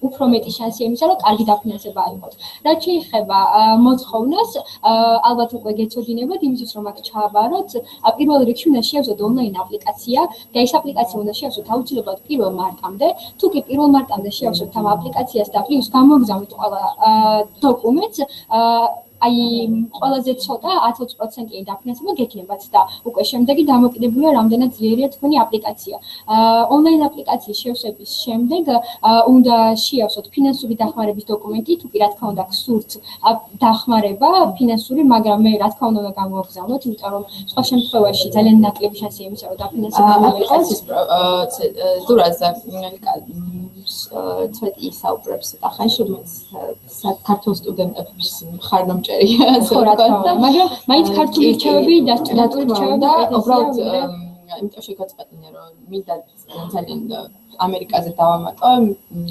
უფრო მეტი შანსი იმისა, რომ კარგი დაფინანსება აიღოთ. რაც შეეხება მოთხოვნას, ალბათ უკვე გეცოდინებათ იმისთვის, რომ აქ ჩააბაროთ, პირველ რიგში უნდა შეავსოთ ონლაინ აპლიკაცია და ეს აპლიკაცია უნდა შეავსოთ აუცილებლად 1 მარტამდე. თუ კი 1 მარტამდე შეავსოთ ამ აპლიკაციას და პლუს გამოგზავნით ყველა დოკუმენტს, აი ყველაზე ცოტა 10-20%-იანი დაფინანსება გექნებათ და უკვე შემდეგი დამოკიდებულია რამდენად ძლიერია თქვენი აპლიკაცია. ონლაინ აპლიკაციის შევსების შემდეგ უნდა შეავსოთ ფინანსური დახმარების დოკუმენტი, თუ კი რა თქმა უნდა გსურთ დახმარება ფინანსური, მაგრამ მე რა თქმა უნდა გამოვაგზავნოთ, იმიტომ რომ სხვა შემთხვევაში ძალიან ნაკლები შანსია იმისა, რომ დაფინანსება მოიყოს. დურაზა ცოტა ისაუბრებს ახანში საქართველოს სტუდენტების ხარდამჭერია მაგრამ მაინც ქართული რჩევები და სტუდენტური რჩევები და უბრალოდ იმიტომ შეგაწყვეტინე რომ მინდა ძალიან ამერიკაზე დავამატო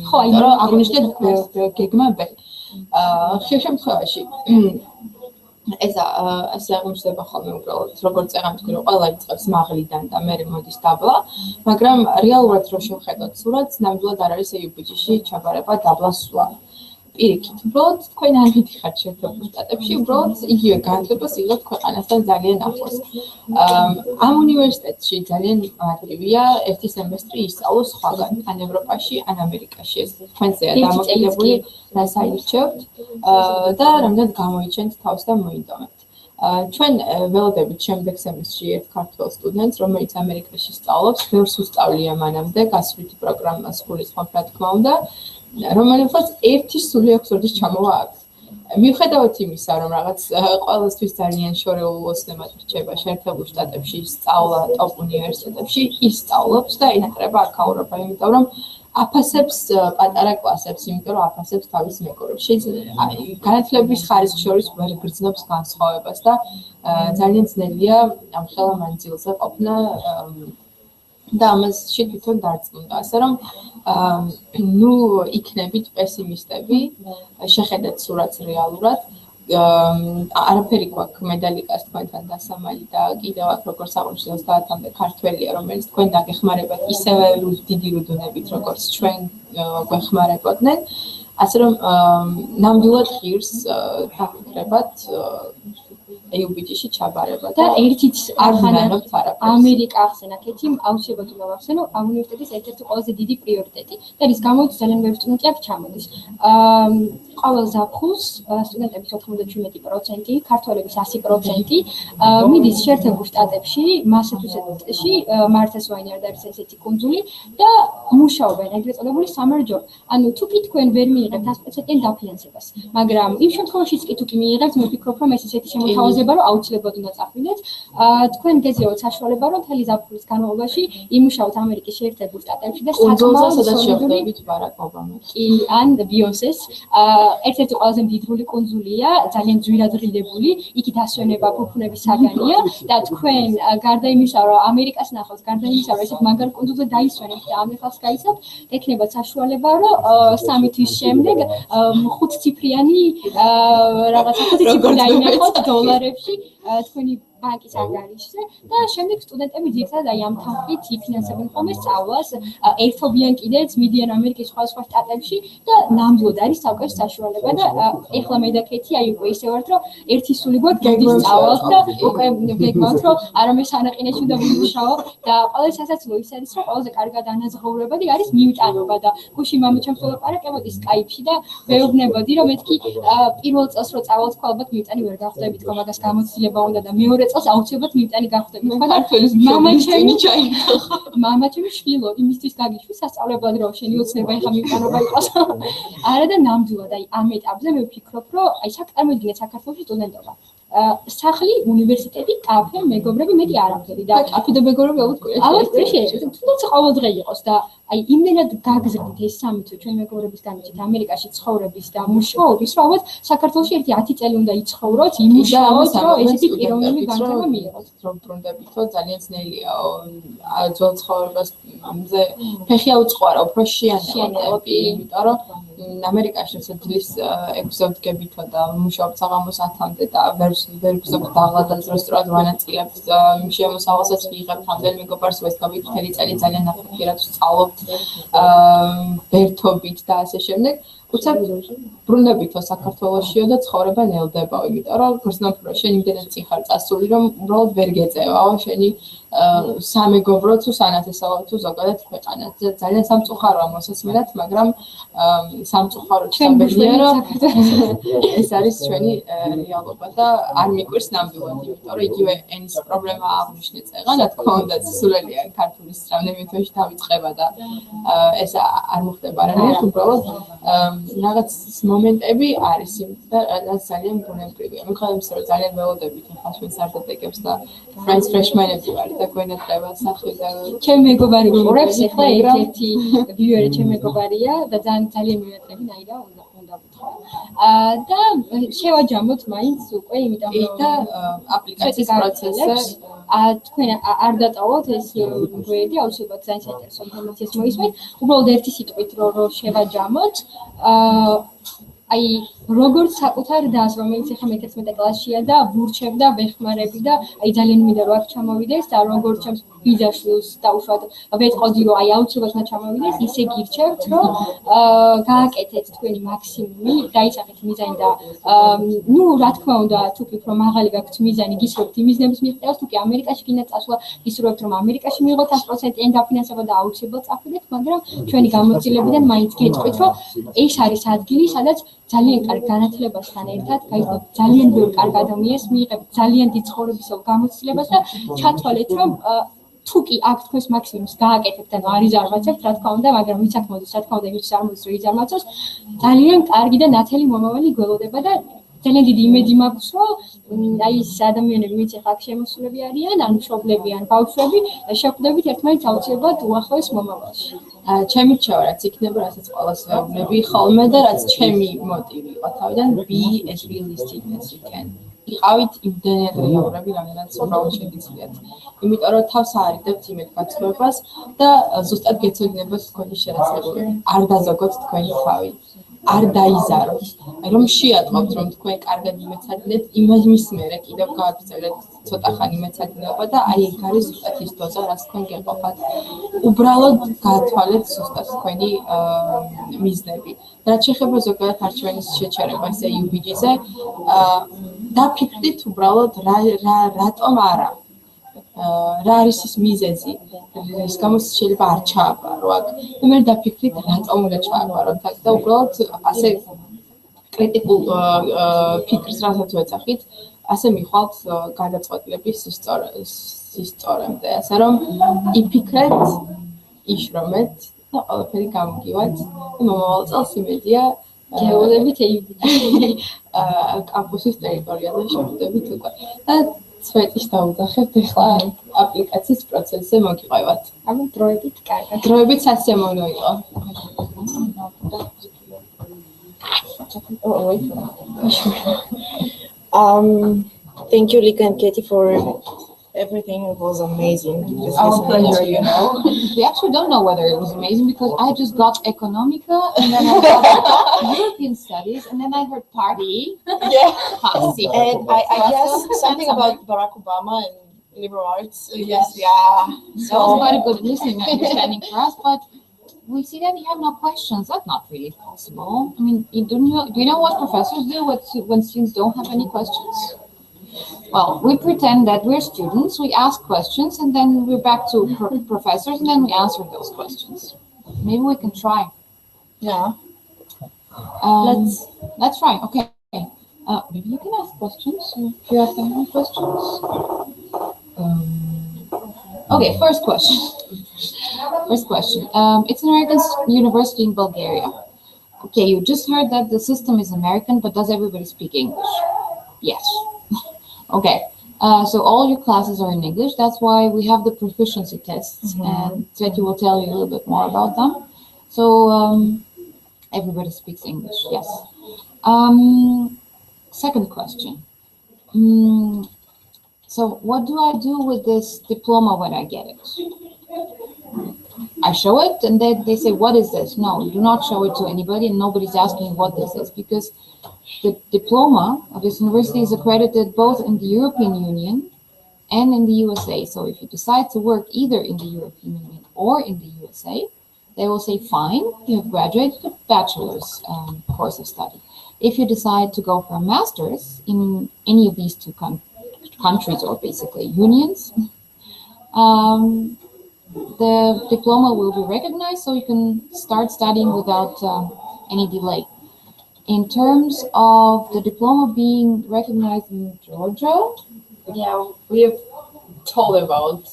ხო აი რომ აღნიშნე გეგმა B ხშირ შემთხვევაში ეს ასე აღმოჩნდება ხოლმე უბრალოდ როგორც წეგან თქვი რომ ყველა იწყებს მაღლიდან და მე მოდის დაბლა მაგრამ რეალურად რო შევხედოთ სურათს ნამდვილად არ არის AUBG-ში ჩაბარება დაბლა სვლა პირიქით უბრალოდ თქვენ არ მიდიხართ შეერთებულ შტატებში უბრალოდ იგივე განათლებას იღებთ ქვეყანასთან ძალიან ახლოს ამ უნივერსიტეტში ძალიან მარტივია ერთი სემესტრი ისწავლოს სხვაგან ან ევროპაში ან ამერიკაში ეს თქვენზეა დამოკიდებული რას აირჩევთ და რამდენად გამოიჩენთ თავს და მოინდომებთ ჩვენ ველოდებით შემდეგ სემესტრში ერთ ქართველ სტუდენტს რომელიც ამერიკაში სწავლობს ბევრს უსწავლია მანამდე გასვლითი პროგრამა სკოლის სხვა რა თქმა უნდა რომელსაც ერთი სული 6 წუთის ჩამოვა აქვს მიუხედავად იმისა, რომ რაღაც ყოველთვის ძალიან შორეულ ოცნებად რჩება შეერთებულ შტატებში სწავლა ტოპ უნივერსიტეტებში, ის სწავლობს და ინახება აქაურობა, იმიტომ რომ აფასებს პატარა კლასებს, იმიტომ რომ აფასებს თავის მეგობრებს. განათლების ხარისხ შორის ვერ გრძნობს განსხვავებას და ძალიან ძნელია ამ ხელა მანძილზე ყოფნა და ამასში თვითონ დარწმუნდა. ასე რომ ნუ იქნებით პესიმისტები, შეხედეთ სურათს რეალურად. არაფერი გვაქვს მედალიკას თქვენთან დასამალი და კიდევ აქ როგორც აღნიშნეთ 30-მდე ქართველია, რომელიც თქვენ დაგეხმარებათ ისევე დიდი რუდუნებით, როგორც ჩვენ გვეხმარებოდნენ. ასე რომ ნამდვილად ღირს დაგვრებათ AUBG-ში ჩაბარება და ერთიც არ ვნახოთ არაფერს. ამერიკა ახსენაკეთი აუცილებლად უნდა ვახსენო ამ უნივერსიტეტის ერთ-ერთი ყველაზე დიდი პრიორიტეტი და რის გამოც ძალიან ბევრი სტუდენტი აქ ჩამოდის. ყოველ ზაფხულს სტუდენტების 97%, ქართველების 100% მიდის შეერთებულ შტატებში, მასაჩუსეტსში, მართას ვაინიარდ არის ესეთი კუნძული და მუშაობენ ეგრეთ წოდებული summer job. ანუ თუ კი თქვენ ვერ მიიღებთ 100% დაფინანსებას, მაგრამ იმ შემთხვევაშიც კი თუ კი მიიღებთ, მე ვფიქრობ, რომ ეს ისეთი შემოთავაზება, რომ აუცილებლად უნდა წახვიდეთ. თქვენ გეძლევათ საშუალება, რომ მთელი ზაფხულის განმავლობაში იმუშაოთ ამერიკის შეერთებულ შტატებში და კუნძულზე, სადაც შეხვდებით ბარაკ ობამას. კი, ან ბიოსეს. ერთ-ერთი ყველაზე მდიდრული კუნძულია, ძალიან ძვირადღირებული, იქით ასვენება ფუფუნების საგანია და თქვენ გარდა იმისა, რომ ამერიკას ნახავთ, გარდა იმისა, რომ ესეთ მაგარ კუნძულზე დაისვენებთ და ამერიკას გაიცნობთ, ექნებათ საშუალება, რომ 3 თვის შემდეგ 5-ციფრიანი რაღაცა 5 ციფრი დაინახოთ დოლარებში თქვენი ბანკის ანგარიშზე და შემდეგ სტუდენტები ძირითადად აი ამ თანხით იფინანსებენ ხოლმე სწავლას, ერთობიან კიდეც მიდიან ამერიკის სხვადასხვა შტატებში და ნამდვილად არის საკუთარ საშუალება და ეხლა მე და კეთი აი უკვე ისე ვართ, რომ ერთი სული გვაქვს გედის სწავლობ და უკვე გეგმავთ, რომ არამე სანაყინეში უნდა ვიმუშაო და ყოველ სასაცილო ის არის, რომ ყველაზე კარგად ანაზღაურებადი არის მიუტანობა და გუში მამაჩემს ვლაპარაკებოდი Skype-ში და ვეუბნებოდი, რომ მეთქი პირველ წელს რო წავალთ, ხო ალბათ მიუტანი ვერ გავხდებით, თქო მაგას გამოცდილება უნდა და მეორე წელს აუცილებლად მიუტანი გავხდებით. მამაჩემი შვილო, იმისთვის გაგიშვი სასწავლებლად რომ შენი ოცნება ეხა მიუტანობა იყოს. არა და ნამდვილად აი ამ ეტაპზე მე ვფიქრობ, რომ აი წარმოიდგინეთ საქართველოს სტუდენტობა. სახლი, უნივერსიტეტი, კაფე, მეგობრები, მეტი არაფერი და კაფე და მეგობრები ალბათ კვირაში თუნდაც ყოველდღე იყოს და აი იმდენად გაგზავნით ეს სამი თუ ჩვენ მეგობრების გამიჩით ამერიკაში ცხოვრების და მუშაობის, რომ ალბათ საქართველოში ერთი 10 წელი უნდა იცხოვროთ, იმუშაოთ, რომ ესეთი პიროვნული განათლება მიიღოთ. რომ ბრუნდებითო ძალიან ძნელია ძველ ცხოვრებას ამზე ფეხი აუწყوارა, უფრო შეანელები, იმიტომ რომ ამერიკაში დილის 6-ზე ვდგებითო და მუშაობ საღამოს 10-მდე და ვერ ვგზნობ დაღლადაც რესტორანად ვანაწილებთ შემოსავალსაც ვიღებთ ამდენ მეგობარს ვესწავლით მთელი წელი ძალიან ნახვირად ვსწავლობთ ბერთობით და ასე შემდეგ. უცებ ბრუნდებითო საქართველოსშიო და ცხოვრება ნელდებაო, იმიტომ რომ გრძნობ რომ შენ იმდენად წინ ხარ წასული, რომ უბრალოდ ვერ გეწევაო შენი სამეგობრო თუ სანათესავო თუ ზოგადად ქვეყანა. ძალიან სამწუხაროა მოსასმენად, მაგრამ სამწუხარო ჩვენია, რომ ეს არის ჩვენი რეალობა და არ მიკვირს ნამდვილად, იმიტომ რომ იგივე ენის პრობლემა აღნიშნე წეღან, რა თქმა უნდა, სულელია ქართულის სწავლებით დავიწყება და ეს არ მოხდება არანაირად, უბრალოდ რაღაც მომენტები არის და რაც ძალიან ბუნებრივია. მიუხედავად იმისა, რომ ძალიან ველოდებით ახლა ჩვენ სარდატეკებს და friends freshman-ები ვართ და გვენატრება სახლი და ჩემი მეგობარი ყურებს ახლა ერთ-ერთი ვიუერი ჩემი მეგობარია და ძალიან მივატრები ნაირა უნდა ვთქვა. და შევაჯამოთ მაინც უკვე, იმიტომ რომ და აპლიკაციის პროცესზე თქვენ არ დატოვოთ ეს გვერდი, აუცილებლად ძალიან საინტერესო ინფორმაციას მოისმენთ. უბრალოდ ერთი სიტყვით რომ შევაჯამოთ, აი როგორც საკუთარ დას, რომელიც ახლა მე-11 კლასშია და ვურჩევდა, ვეხმარები და აი ძალიან მინდა რომ აქ ჩამოვიდეს და როგორც ჩემს ბიძაშვილს დაუშვათ, ვეთყოდი რომ აი აუცილებლად უნდა ჩამოვიდეს, ისე გირჩევთ, რომ გააკეთეთ თქვენი მაქსიმუმი, დაიჭახეთ მიზანი და ნუ რა თქმა უნდა, თუ კი უფრო მაღალი გაქვთ მიზანი, გისურვებთ იმ მიზნების მიღწევას, თუ კი ამერიკაში გინდა წასვლა, გისურვებთ რომ ამერიკაში მიიღოთ 100%-იან დაფინანსება და აუცილებლად წახვიდეთ, მაგრამ ჩვენი გამოცდილებიდან მაინც გეტყვით, რომ ეს არის ადგილი, სადაც ძალიან კარგ განათლებასთან ერთად გაიგოთ ძალიან ბევრ კარგ ადამიანს, მიიღებთ ძალიან დიდ ცხოვრებისეულ გამოცდილებას და ჩათვალეთ, რომ თუ კი აქ თქვენს მაქსიმუმს გააკეთებთ და არ იზარმაცებთ, რა თქმა უნდა, მაგრამ ვისაც მოდის, რა თქმა უნდა, ვისაც არ მოდის, რომ იზარმაცოს, ძალიან კარგი და ნათელი მომავალი გველოდება და ძალიან დიდი იმედი მაქვს, რომ აი ეს ადამიანები, ვინც ახლა აქ შემოსულები არიან, ან მშობლები, ან ბავშვები, შეხვდებით ერთმანეთს აუცილებლად უახლოეს მომავალში. ჩემი რჩევა რაც იქნება, რასაც ყველას ვეუბნები ხოლმე და რაც ჩემი მოტივი იყო თავიდან, be as realistic as you can. იყავით იმდენად რეალურები, რამდენად უბრალოდ შეგიძლიათ. იმიტომ რომ თავს აარიდებთ იმედ გაცნობას და ზუსტად გეცოდინებათ თქვენი შერაცებულება. არ დაზოგოთ თქვენი თავი. არ დაიზაროთ. რომ შეატყობთ, რომ თქვენ კარგად იმეცადინეთ, იმის მერე კიდევ გააგრძელეთ ცოტა ხანი მეცადინეობა და აი ეგ არის ზუსტად ის დოზა, რაც თქვენ გეყოფათ. უბრალოდ გაათვალეთ ზუსტად თქვენი მიზნები. რაც შეეხება ზოგადად არჩევანის შეჩერებას AUBG-ზე, დაფიქრდით უბრალოდ რატომ არა. რა არის ის მიზეზი, რის გამოც შეიძლება არ ჩააბარო აქ. და მე დაფიქრით რატომ უნდა ჩააბაროთ აქ და უბრალოდ ასე კრიტიკულ ფიქრს რასაც ვეძახით, ასე მიხვალთ გადაწყვეტილების სისწორემდე, ასე რომ იფიქრეთ, იშრომეთ და ყველაფერი გამოგივათ. მომავალ წელს იმედია გეოლებით AUBG კამპუსის ტერიტორიაზე შევხვდებით უკვე. და Tsvetis დავუძახებთ ახლა აპლიკაციის პროცესზე მოგიყვევათ. ანუ დროებით კარგად. დროებით სასიამოვნო იყო. Thank you, Lika and Katie, for everything. It was amazing. Just Our listening pleasure, to you know. We actually don't know whether it was amazing because I just got Economica and then I got European Studies and then I heard party. Yeah. Party. And I guess something about Barack Obama and liberal arts. Yes. Yeah. That was quite a good listening and understanding for us, but we see that you have no questions. That's not really possible. I mean, do you know what professors do when students don't have any questions? Well, we pretend that we're students, we ask questions, and then we're back to professors, and then we answer those questions. Maybe we can try. Yeah. Let's try. Okay. Maybe you can ask questions if you have any questions. Okay, first question. First question. It's an American university in Bulgaria. Okay, you just heard that the system is American, but does everybody speak English? Yes. Okay. So all your classes are in English. That's why we have the proficiency tests, and Sveti will tell you a little bit more about them. So everybody speaks English. Yes. Second question. So what do I do with this diploma when I get it? I show it and they say, what is this? No, you do not show it to anybody and nobody's asking what this is because the diploma of this university is accredited both in the European Union and in the USA. So if you decide to work either in the European Union or in the USA, they will say, fine, you have graduated a bachelor's course of study. If you decide to go for a master's in any of these two countries or basically unions, the diploma will be recognized so you can start studying without any delay. In terms of the diploma being recognized in Georgia, Yeah, we have told about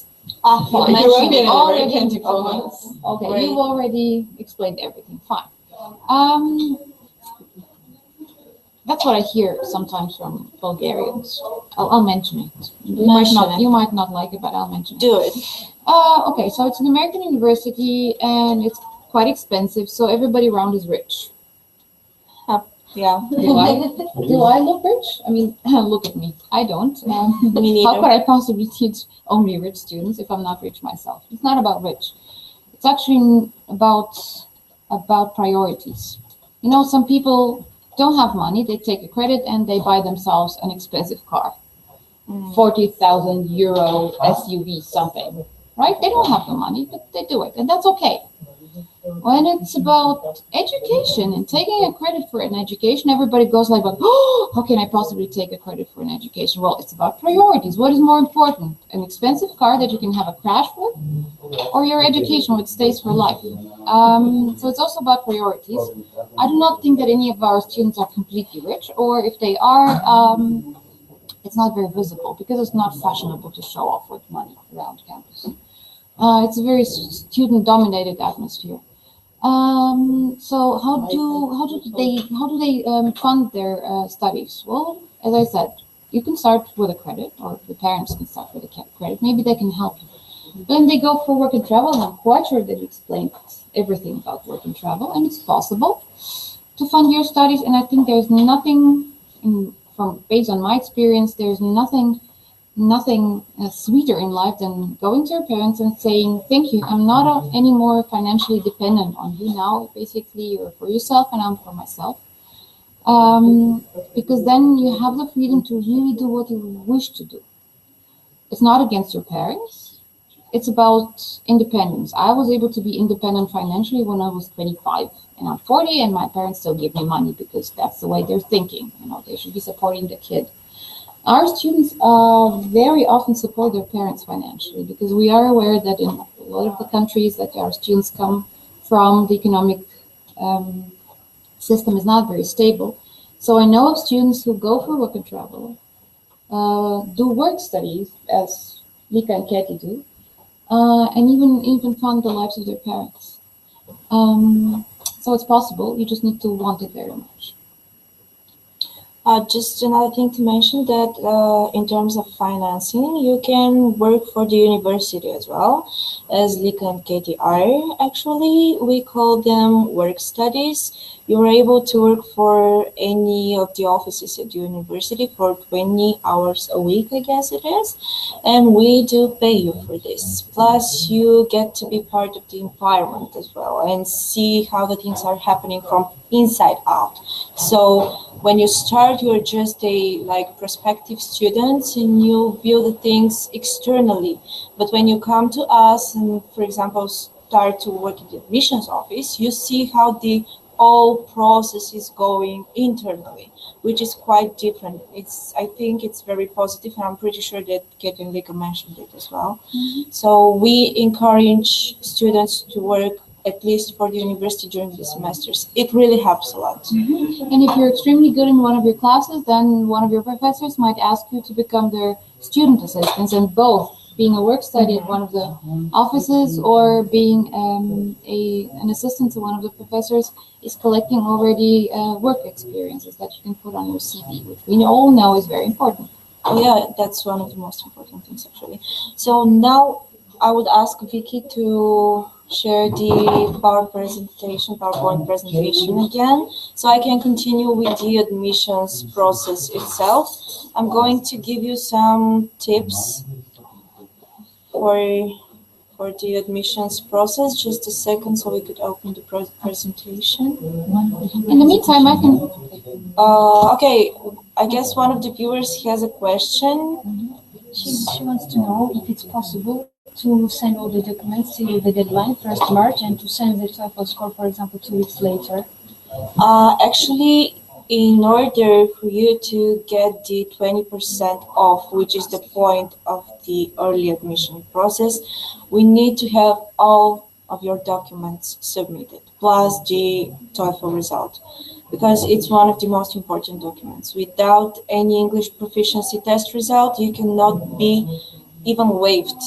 mentioned already American diplomas. Okay, Great. you've already explained everything. Fine. That's what I hear sometimes from Bulgarians. I'll mention it. You might not like it, but I'll mention it. Do it. Okay, so it's an American university and it's quite expensive, so everybody around is rich. Yeah. Do I look rich? I mean, look at me. I don't. Me How neither. could I possibly teach only rich students if I'm not rich myself? It's not about rich. It's actually about priorities. You know, some people don't have money. They take a credit and they buy themselves an expensive car. 40,000 euro SUV something, right? They don't have the money, but they do it, and that's okay. When it's about education and taking a credit for an education, everybody goes like, oh, how can I possibly take a credit for an education? Well, it's about priorities. What is more important? An expensive car that you can have a crash with, or your education which stays for life? So it's also about priorities. I do not think that any of our students are completely rich, or if they are, it's not very visible because it's not fashionable to show off with money around campus. It's a very student-dominated atmosphere. So how do they fund their studies? Well, as I said, you can start with a credit, or the parents can start with a credit. Maybe they can help. Then they go for work and travel, and I'm quite sure that you explained everything about work and travel, and it's possible to fund your studies. And I think there's nothing, based on my experience, there's nothing sweeter in life than going to your parents and saying, thank you, I'm not anymore financially dependent on you now. Basically, you're for yourself and I'm for myself. Because then you have the freedom to really do what you wish to do. It's not against your parents. It's about independence. I was able to be independent financially when I was 25 and I'm 40, and my parents still give me money because that's the way they're thinking. They should be supporting the kid. Our students very often support their parents financially because we are aware that in a lot of the countries that our students come from, the economic system is not very stable. So I know of students who go for work and travel, do work studies, as Lika and Katie do, and even fund the lives of their parents. So it's possible, you just need to want it very much. Just another thing to mention that in terms of financing, you can work for the university as well, as Lika and Katie are. Actually, we call them work studies. You're able to work for any of the offices at the university for 20 hours a week, I guess it is. And we do pay you for this. Plus, you get to be part of the environment as well and see how the things are happening from inside out. So when you start, you're just a prospective student and you view the things externally. But when you come to us and, for example, start to work in the admissions office, you see how the whole process is going internally, which is quite different. I think it's very positive, and I'm pretty sure that Katie and Lika mentioned it as well. Mm-hmm. So we encourage students to work at least for the university during the semesters. It really helps a lot. Mm-hmm. And if you're extremely good in one of your classes, then one of your professors might ask you to become their student assistants, and both being a work study at one of the offices or being an assistant to one of the professors is collecting already work experiences that you can put on your CV, which we all know is very important. Yeah, that's one of the most important things, actually. So now I would ask Vicky to share the PowerPoint presentation again, so I can continue with the admissions process itself. I'm going to give you some tips for the admissions process. Just a second, so we could open the presentation. In the meantime, I can. Okay, I guess one of the viewers has a question. She wants to know if it's possible to send all the documents till the deadline, 1st March, and to send the TOEFL score, for example, 2 weeks later. Actually, in order for you to get the 20% off, which is the point of the early admission process, we need to have all of your documents submitted, plus the TOEFL result, because it's one of the most important documents. Without any English proficiency test result, you cannot be even waived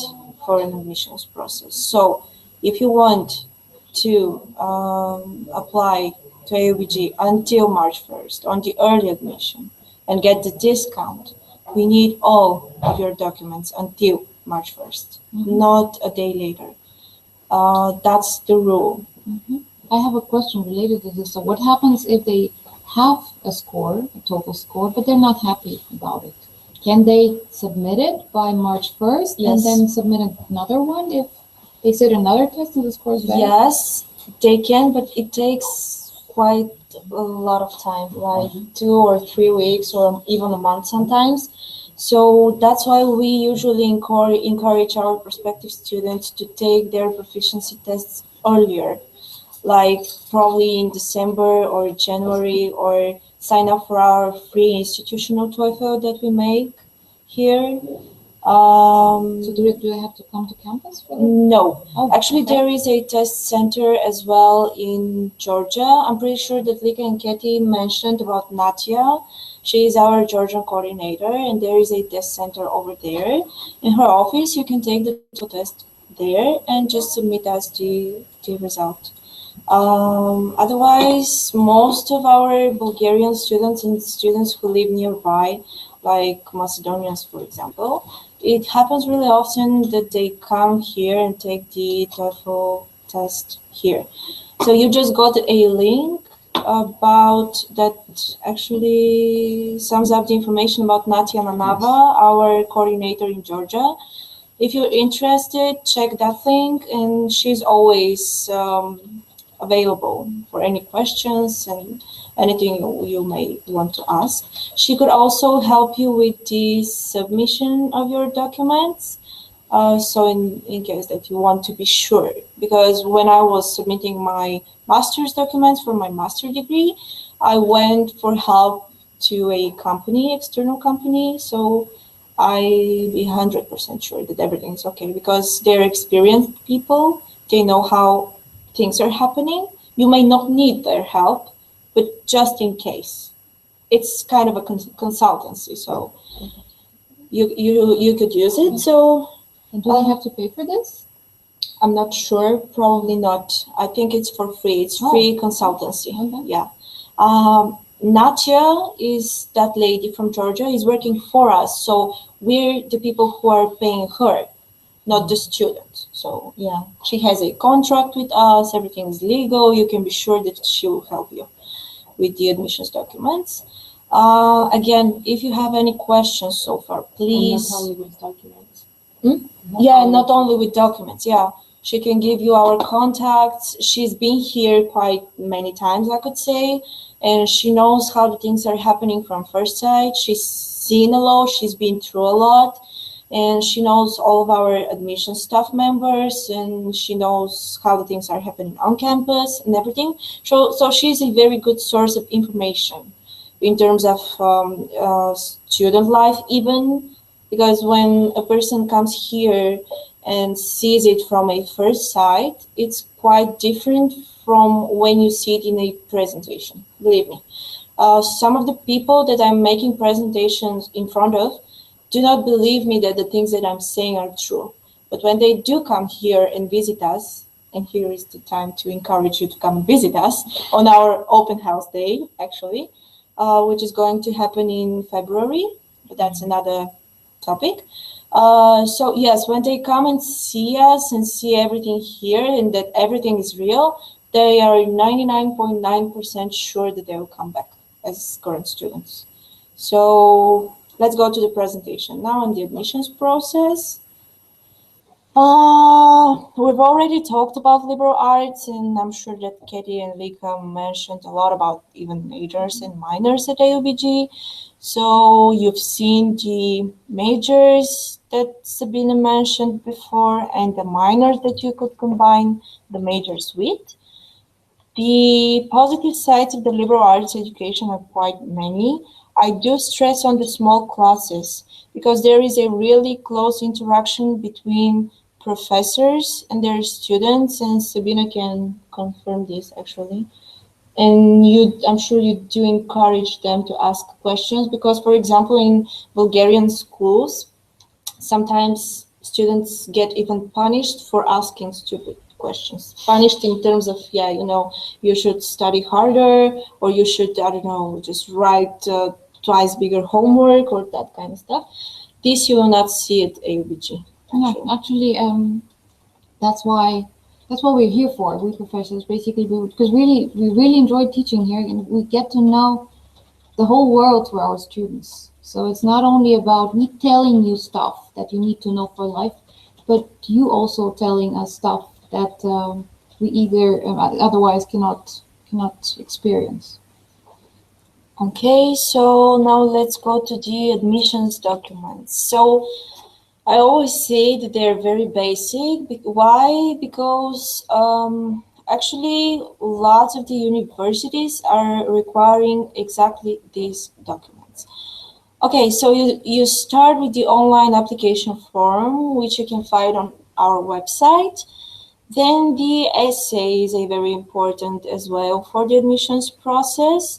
for an admissions process. So if you want to apply to AUBG until March 1st on the early admission and get the discount, we need all of your documents until March 1st, not a day later. That's the rule. I have a question related to this. So what happens if they have a score, a TOEFL score, but they're not happy about it? Can they submit it by March 1st and then submit another one if they sit another test and the score is better? Yes, they can, but it takes quite a lot of time, like 2 or 3 weeks or even a month sometimes. So that's why we usually encourage our prospective students to take their proficiency tests earlier, like probably in December or January, or sign up for our free institutional TOEFL that we make here. So do they have to come to campus for that? No, actually there is a test center as well in Georgia. I'm pretty sure that Lika and Katie mentioned about Natia. She is our Georgian coordinator, and there is a test center over there. In her office, you can take the test there and just submit us the result. Otherwise, most of our Bulgarian students and students who live nearby, like Macedonians, for example, it happens really often that they come here and take the TOEFL test here. So you just got a link about that actually sums up the information about Natia Manava, our coordinator in Georgia. If you're interested, check that link, and she's always available for any questions and anything you may want to ask. She could also help you with the submission of your documents. So in case that you want to be sure, because when I was submitting my master's documents for my master degree, I went for help to a company, external company. So I be 100% sure that everything is okay because they're experienced people. They know how things are happening. You may not need their help, but just in case, it's kind of a consultancy. So you could use it. So. And do I have to pay for this? I'm not sure. Probably not. I think it's for free. It's free consultancy. Okay. Yeah. Natia is that lady from Georgia. Is working for us. So we're the people who are paying her, not the student. So yeah, she has a contract with us. Everything is legal. You can be sure that she will help you with the admissions documents. Again, if you have any questions so far, please. And not only with documents. Yeah, not only with documents. Yeah, she can give you our contacts. She's been here quite many times, I could say, and she knows how the things are happening from first sight. She's seen a lot. She's been through a lot, and she knows all of our admission staff members, and she knows how the things are happening on campus and everything. So she's a very good source of information in terms of student life, even. Because when a person comes here and sees it from a first sight, it's quite different from when you see it in a presentation, believe me. Some of the people that I'm making presentations in front of do not believe me that the things that I'm saying are true. But when they do come here and visit us, and here is the time to encourage you to come and visit us on our open house day, actually, which is going to happen in February, but that's another topic. So yes, when they come and see us and see everything here and that everything is real, they are 99.9% sure that they will come back as current students. So let's go to the presentation. Now on the admissions process. We've already talked about liberal arts, and I'm sure that Katie and Vika mentioned a lot about even majors and minors at AUBG. So you've seen the majors that Sabina mentioned before and the minors that you could combine the majors with. The positive sides of the liberal arts education are quite many. I do stress on the small classes because there is a really close interaction between professors and their students, and Sabina can confirm this actually. And I'm sure you do encourage them to ask questions because, for example, in Bulgarian schools, sometimes students get even punished for asking stupid questions. Punished in terms of, yeah, you should study harder, or you should, I don't know, just write twice bigger homework or that kind of stuff. This you will not see at AUBG. Actually, that's what we're here for. We professors, basically, because we really enjoy teaching here, and we get to know the whole world through our students. So it's not only about me telling you stuff that you need to know for life, but you also telling us stuff that we either otherwise cannot experience. Okay, so now let's go to the admissions documents. So I always say that they're very basic. Why? Because actually lots of the universities are requiring exactly these documents. Okay, so you start with the online application form, which you can find on our website. Then the essay is very important as well for the admissions process.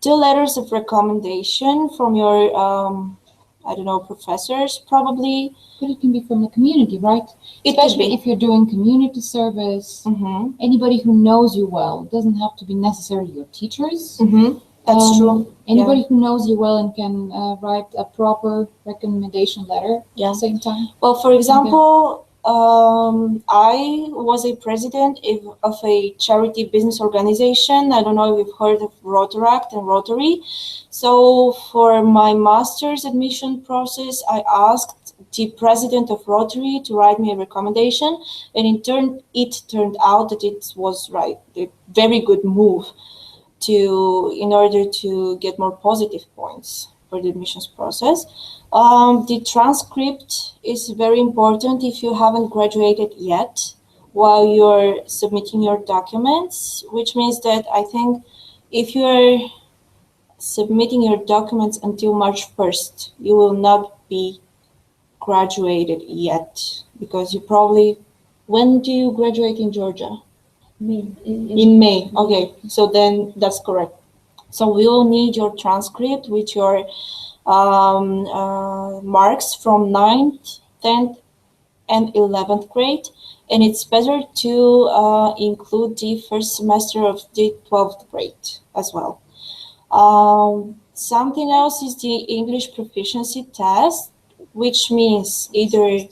2 letters of recommendation from your I don't know, professors probably. But it can be from the community, right? It could Especially be. if you're doing community service. Mm-hmm. Anybody who knows you well. It doesn't have to be necessarily your teachers. Mm-hmm. That's true. Anybody who knows you well and can write a proper recommendation letter at Yeah. the same time. Well, for example, I was a president of a charity business organization. I don't know if you've heard of Rotaract and Rotary. So for my master's admission process, I asked the president of Rotary to write me a recommendation, and it turned out that it was right, a very good move in order to get more positive points for the admissions process. The transcript is very important if you haven't graduated yet while you're submitting your documents, which means that I think if you're submitting your documents until March 1st, you will not be graduated yet because you probably, when do you graduate in Georgia? In May. Okay, so then that's correct. So we will need your transcript with your marks from 9th, 10th, and 11th grade. And it's better to include the first semester of the 12th grade as well. Something else is the English proficiency test, which means either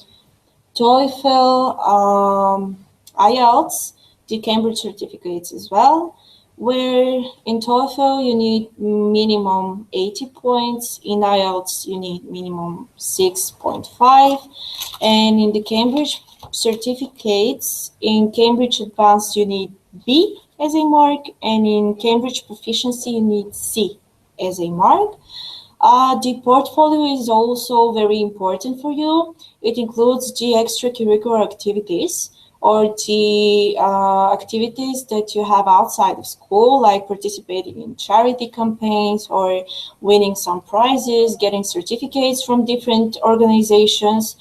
TOEFL, IELTS, the Cambridge certificates as well, where in TOEFL you need minimum 80 points, in IELTS you need minimum 6.5, and in the Cambridge certificates, in Cambridge Advanced you need B as a mark, and in Cambridge Proficiency you need C as a mark. The portfolio is also very important for you. It includes the extracurricular activities or the activities that you have outside of school, like participating in charity campaigns or winning some prizes, getting certificates from different organizations.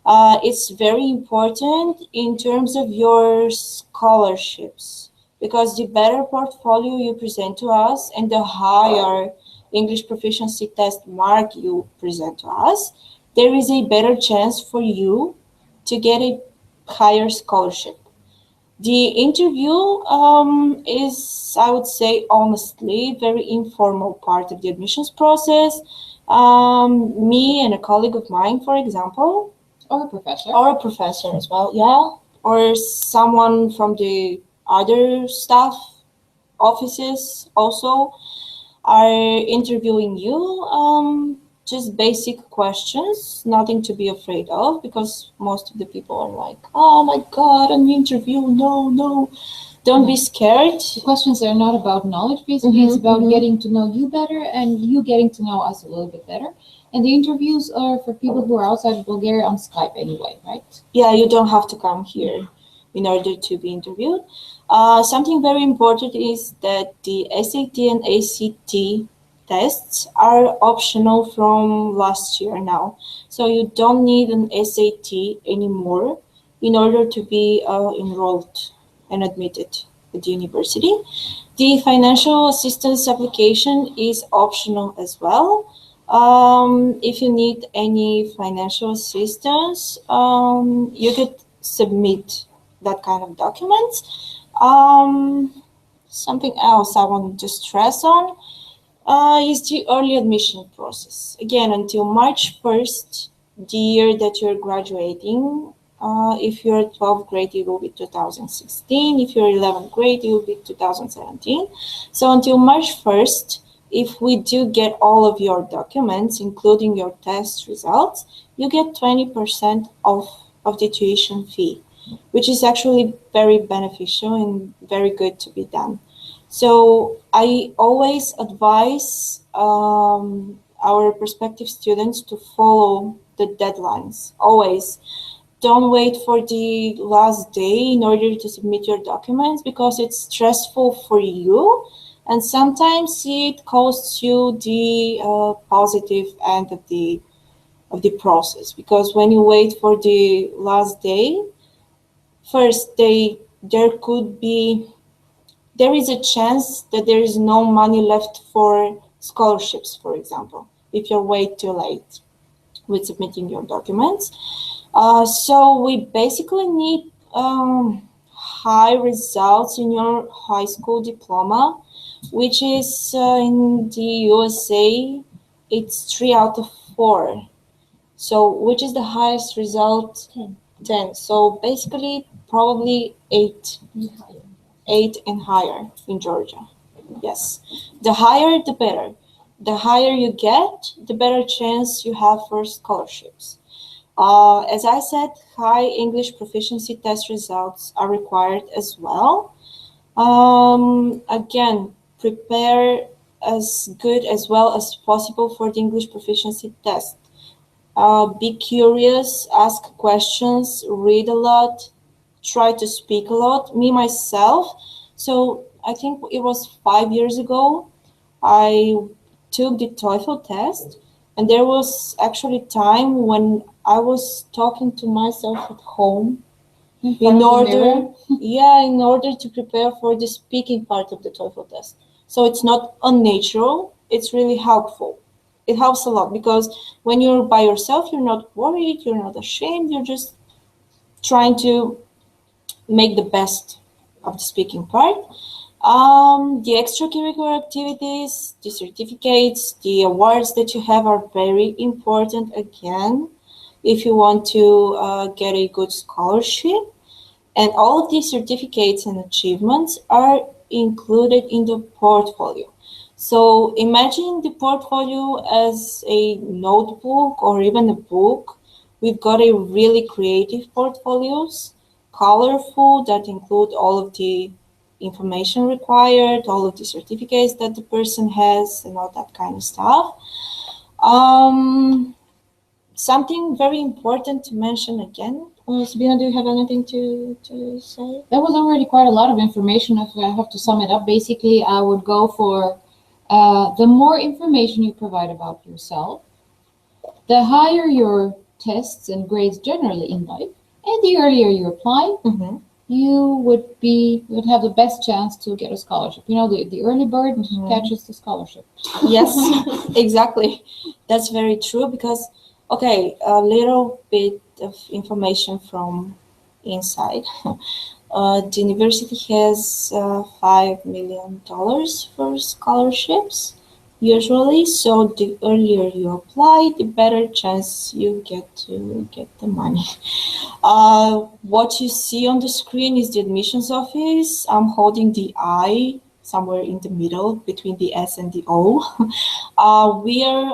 It's very important in terms of your scholarships, because the better portfolio you present to us and the higher English proficiency test mark you present to us, there is a better chance for you to get a higher scholarship. The interview is, I would say, honestly, very informal part of the admissions process. Me and a colleague of mine, for example, Or a professor. or a professor as well, yeah, or someone from the other staff offices also are interviewing you. Just basic questions, nothing to be afraid of, because most of the people are like, oh my God, an interview, no. Don't be scared. The questions are not about knowledge, basically. It's about getting to know you better and you getting to know us a little bit better. And the interviews are for people who are outside of Bulgaria on Skype anyway, right? Yeah, you don't have to come here in order to be interviewed. Something very important is that the SAT and ACT tests are optional from last year now. So you don't need an SAT anymore in order to be enrolled and admitted at the university. The financial assistance application is optional as well. If you need any financial assistance, you could submit that kind of documents. Something else I want to stress on is the early admission process. Again, until March 1st, the year that you're graduating. If you're 12th grade, it will be 2016. If you're 11th grade, it will be 2017. So until March 1st, if we do get all of your documents, including your test results, you get 20% off of the tuition fee, which is actually very beneficial and very good to be done. So I always advise our prospective students to follow the deadlines, always. Don't wait for the last day in order to submit your documents, because it's stressful for you, and sometimes it costs you the positive end of the process. Because when you wait for the last day, first there is a chance that there is no money left for scholarships, for example, if you wait too late. with submitting your documents. So we basically need high results in your high school diploma, which is in the USA, it's 3 out of 4. So which is the highest result? 10. So basically probably 8 and higher in Georgia. Yes, the higher the better. The higher you get, the better chance you have for scholarships. As I said, high English proficiency test results are required as well. Again, prepare as good as well as possible for the English proficiency test. Be curious, ask questions, read a lot, try to speak a lot. Me, myself, so I think it was 5 years ago, I took the TOEFL test, and there was actually time when I was talking to myself at home in order to prepare for the speaking part of the TOEFL test. So it's not unnatural, it's really helpful. It helps a lot because when you're by yourself, you're not worried, you're not ashamed, you're just trying to make the best of the speaking part. The extracurricular activities, the certificates, the awards that you have are very important again if you want to get a good scholarship. And all of these certificates and achievements are included in the portfolio. So imagine the portfolio as a notebook or even a book. We've got a really creative portfolios, colorful, that include all of the information required, all of the certificates that the person has, and all that kind of stuff. Something very important to mention again. Sabina, do you have anything to say? That was already quite a lot of information. If I have to sum it up, basically, I would go for the more information you provide about yourself, the higher your tests and grades generally in life, and the earlier you apply, you would have the best chance to get a scholarship. You know, the early bird catches the scholarship. Yes, exactly. That's very true because, okay, a little bit of information from inside. The university has $5 million for scholarships usually. So the earlier you apply, the better chance you get to get the money. What you see on the screen is the admissions office. I'm holding the I somewhere in the middle between the S and the O. We are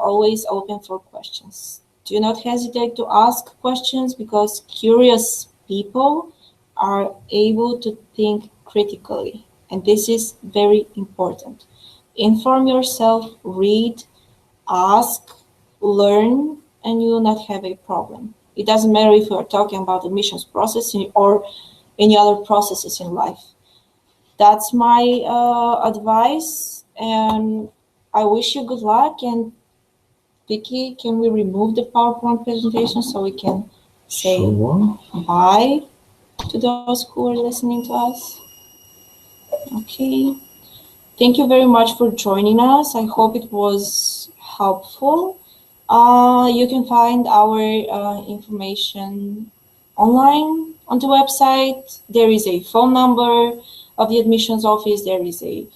always open for questions. Do not hesitate to ask questions because curious people are able to think critically, and this is very important. Inform yourself, read, ask, learn, and you will not have a problem. It doesn't matter if you are talking about admissions process or any other processes in life. That's my advice, and I wish you good luck. And Vicky, can we remove the PowerPoint presentation so we can say bye to those who are listening to us? Okay. Thank you very much for joining us. I hope it was helpful. You can find our information online on the website. There is a phone number of the admissions office. There is a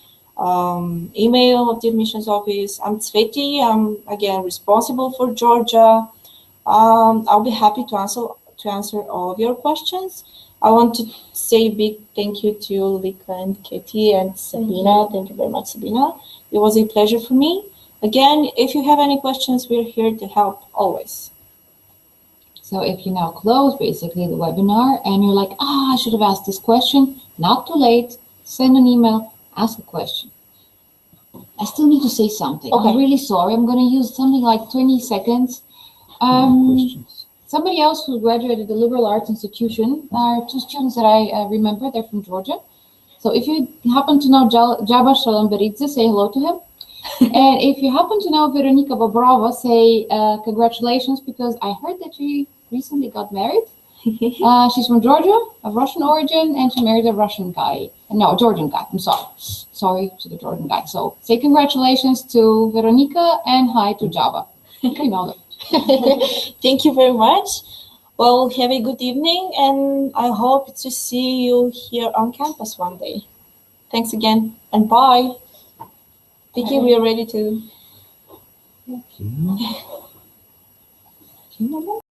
email of the admissions office. I'm Tsveti. I'm again responsible for Georgia. I'll be happy to answer all of your questions. I want to say a big thank you to Lika and Katie and Sabina. Thank you very much, Sabina. It was a pleasure for me. Again, if you have any questions, we're here to help always. So if you now close basically the webinar and you're like, I should have asked this question, not too late, send an email, ask a question. I still need to say something. Okay. I'm really sorry. I'm going to use something like 20 seconds. Somebody else who graduated the liberal arts institution are two students that I remember. They're from Georgia. So if you happen to know Jaba Shalamberidze, say hello to him. And if you happen to know Veronika Bobrova, say congratulations, because I heard that she recently got married. She's from Georgia, of Russian origin, and she married a Russian guy. No, a Georgian guy. I'm sorry. Sorry to the Georgian guy. So say congratulations to Veronika and hi to Java. You know them. Thank you very much. Well, have a good evening, and I hope to see you here on campus one day. Thanks again, and bye. Vicky, we are ready to. Okay.